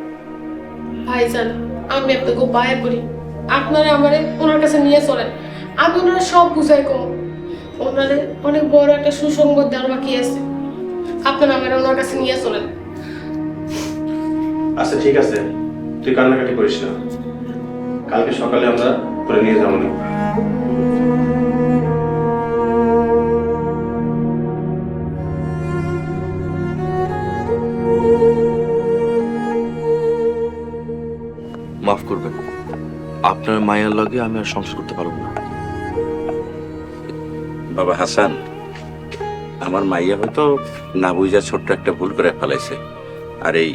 ভাইজান, আমি আপনাকে বায়ে পড়ি, আপনারা আমারে ওনার কাছে নিয়ে চলেন। আমি ওনারা সব বুঝাই কম। ওনারে অনেক বড় একটা সুসংবাদ দেওয়ার বাকি আছে। আপনারা আমারে ওনার কাছে নিয়ে চলেন। আচ্ছা ঠিক আছে, তুই কান্নাকাটি করিস না। কালকে সকালে আমরা তোরে নিয়ে যাবো না। মাফ করবেন, আপনার মায়ের লগে আমি আর সংসার করতে পারবো না। বাবা হাসান, আমার মাইয়া হয়তো না বুঝা ছোট্ট একটা ভুল করে ফেলাইছে, আর এই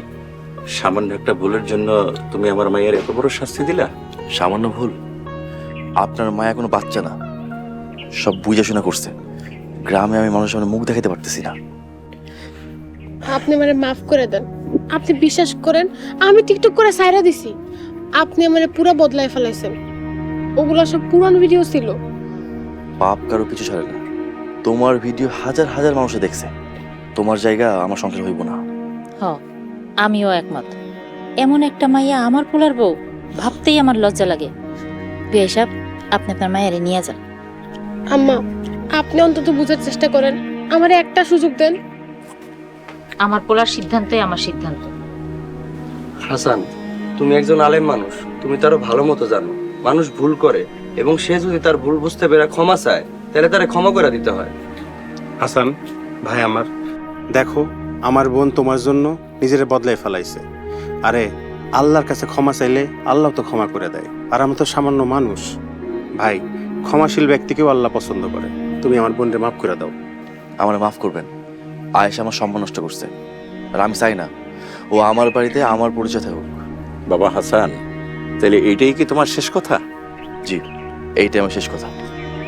সামান্য একটা ভুলের জন্য তুমি আমার মায়ের এত বড় শাস্তি দিলা? সামান্য ভুল? আপনার মায়া কোনো বাচ্চা না, সব বুঝাশোনা করছে। গ্রামে আমি মানুষের সামনে মুখ দেখাতে পারতেছি না। আপনি আমারে মাফ করে দেন। আপনি বিশ্বাস করেন, আমি টিকটক করে ছাইরা দিছি। আপনি আমারে পুরো বদলায় ফেলাইছেন। ওগুলা সব পুরান ভিডিও ছিল। পাপ কারো কিছু ছাড়ে না। তোমার ভিডিও হাজার হাজার মানুষে দেখছে। তোমার জায়গা আমার সংসার হইব না। হ, আমিও একমত। এমন একটা মাইয়া আমার পোলার বউ ভাবতেই আমার লজ্জা লাগে। বিয়ে সাহেব, আপনি আপনার মায়েরে নিয়ে যান। আম্মা, আপনি অন্তত বুঝার চেষ্টা করেন, আমারে একটা সুযোগ দেন। আমার পোলার সিদ্ধান্তই আমার সিদ্ধান্ত। হাসান, তুমি একজন আলেম মানুষ, তুমি তারও ভালো মতো জানো মানুষ ভুল করে, এবং সে যদি তার ভুল বুঝতে পেরে ক্ষমা চায় তাহলে তারে ক্ষমা করে দিতে হয়। হাসান ভাই আমার, দেখো আমার বোন তোমার জন্য নিজের বদলাই ফেলাইছে। আরে আল্লাহর কাছে ক্ষমা চাইলে আল্লাহ তো ক্ষমা করে দেয়, আর আমি তো সামান্য মানুষ। ভাই, ক্ষমাশীল ব্যক্তিকেও আল্লাহ পছন্দ করে। তুমি আমার বোনকে মাফ করে দাও। আমার মাফ করবেন। আয়েশা আমার সম্মান নষ্ট করছে, আর আমি চাই না ও আমার বাড়িতে আমার পরিচয় থাকুক। বাবা হাসান, তাহলে এইটাই কি তোমার শেষ কথা? জি, এইটাই আমার শেষ কথা।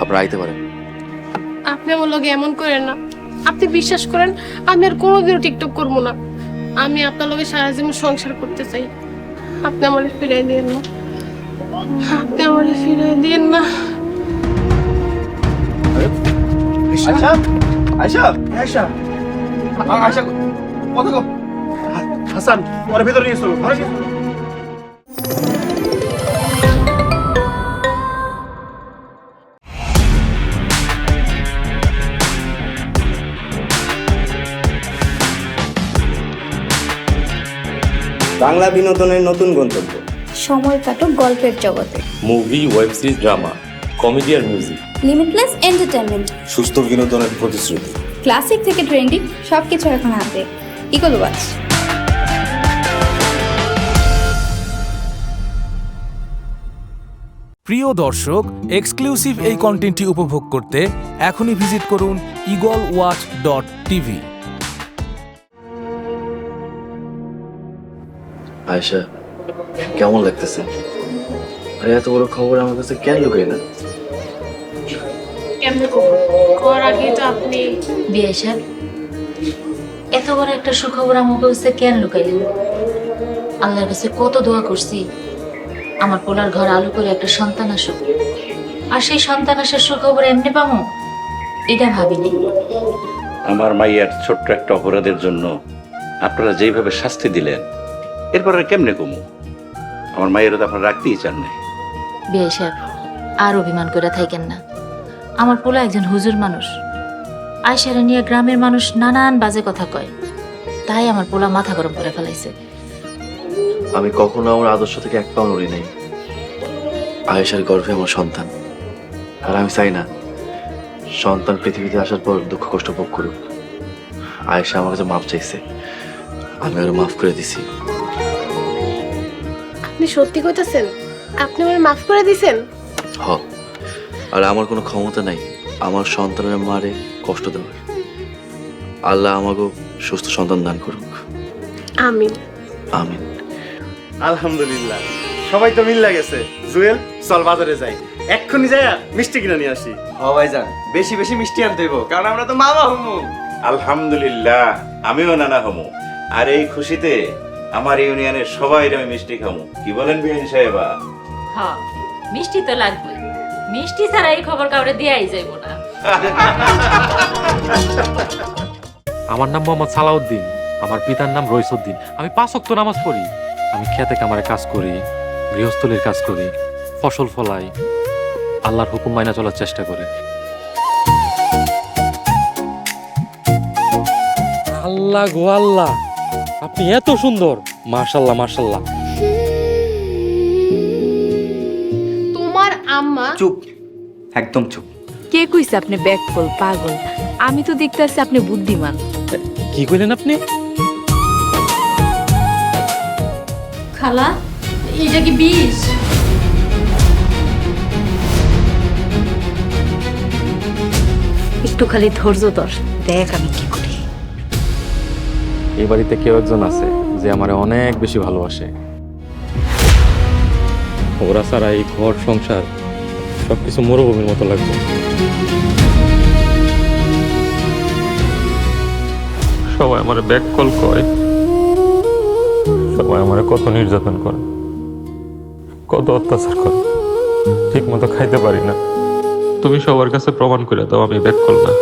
আপনারা আইতে পারেন। আপনি আমার লগে এমন করেন না। আপনি বিশ্বাস করেন, আমি আর কোনোদিনও টিকটক করবো না। আমি আপনার লগে সারা জীবন সংসার করতে চাই। আপনি আমারে ফিরাই দিন না, আপনি আমারে ফিরাই দিন না। আয়শা, আয়শা, আয়শা, আয়শা, কথা কও। হাসান, ওর ভিতরে নিয়ে চলো, ঘরে নিয়ে চলো। বাংলা বিনোদনের নতুন গন্তব্য। সময় কাটুক গল্পের জগতে। Movie, web series, drama, comedy আর মিউজিক। Limitless entertainment. সুস্থ বিনোদনের প্রতিশ্রুতি। ক্লাসিক থেকে ট্রেন্ডিং সবকিছু এখন হাতে। Eagle watch. প্রিয় দর্শক, এক্সক্লুসিভ এই কন্টেন্টটি উপভোগ করতে এখনই ভিজিট করুন eagleWatch.tv। আয়েশা, কেমন লাগতেছে? আরে এত বড় খবর আমার কাছে কেন লুকাই না? কেমনে কর আগে তো আপনি বিয়ে সাহেব, এত বড় একটা সুখবর আমার কাছে কেন লুকাইলেন? আল্লাহর কাছে কত দোয়া করছি আমার পোলার ঘর আলো করে একটা সন্তান আসুক, আর সেই সন্তান আসার সুখবর এমনি পাবো এটা ভাবিনি। আমার মাইয়ার ছোট্ট একটা অপরাধের জন্য আপনারা যেইভাবে শাস্তি দিলেন, এরপর আর কেমনে কমু? আমার মায়েরও তো আপনারা রাখতেই চান নাই। বিয়ে সাহেব, আর অভিমান করে থাকেন না। আমার পোলা একজন হুজুর মানুষ। আয়সারে নিয়ে গ্রামের মানুষ নানান বাজে কথা কয়, তাই আমার পোলা মাথা গরম করে ফেলাইছে। আমি কখনো আমার আদর্শ থেকে এক পাও নড়ি নাই। আয়েশার গর্ভে আমার সন্তান, আর আমি চাই না সন্তান পৃথিবীতে আসার পর দুঃখ কষ্ট ভোগ করুক। আয়েশা আমার কাছে মাফ চাইছে, আমি আরো মাফ করে দিছি। আপনি সত্যি কইতাছেন? আপনি আমারে মাফ করে দিছেন? হ, আর আমার কোনো ক্ষমতা নাই আমার সন্তানের মারে কষ্ট দেওয়ার। আল্লাহ আমাকে সুস্থ সন্তান দান করুক। আমিন। আমিন। আলহামদুলিল্লাহ, সবাই তো মিল গেছে। জুয়েল, চল বাজারে যাই, এক্ষুনি যাই মিষ্টি কিনে নিয়ে আসি। হ ভাইজান, বেশি বেশি মিষ্টি আনতে হইব, কারণ আমরা তো মামা হমু। আলহামদুলিল্লাহ, আমিও নানা হমু। আর এই খুশিতে আমার ইউনিয়নের সবাই আমি মিষ্টি খামু। কি বলেন বিআইন সাহেবা? হ্যাঁ, মিষ্টি তো লাগবে। মিষ্টি ছাড়া এই খবর কাউরে দেয়াই যাইব না। আমার নাম মোহাম্মদ সালাউদ্দিন, আমার পিতার নাম রইসুদ্দিন। আমি 5 ওয়াক্ত নামাজ পড়ি। আমি খেতে কামারে কাজ করি, গৃহস্থলীর কাজ করি, ফসল ফলাই, আল্লাহর হুকুম মাইনা চলার চেষ্টা করি। আল্লাহ গো আল্লাহ, আপনি এত সুন্দর! মাশাআল্লাহ মাশাআল্লাহ। তোমার আম্মা। চুপ, একদম চুপ। কে কইছে আপনি ব্যাকফল পাগল? আমি তো দেখতেছি আপনি বুদ্ধিমান। কি কইলেন আপনি? খালা, এটা কি বিষ? একটু খালি ধৈর্য ধর, দেখ আমি কি করি। এই বাড়িতে কেউ একজন আছে যে আমারে অনেক বেশি ভালোবাসে। ওরা ছাড়া এই ঘর সংসার সবকিছু মরুভূমির মতো লাগবে। সবাই আমার ব্যাককল কয়, সবাই আমার কত নির্যাতন করে, কত অত্যাচার করে, ঠিক মতো খাইতে পারি না। তুমি সবার কাছে প্রমাণ করে দাও আমি ব্যাক করলাম।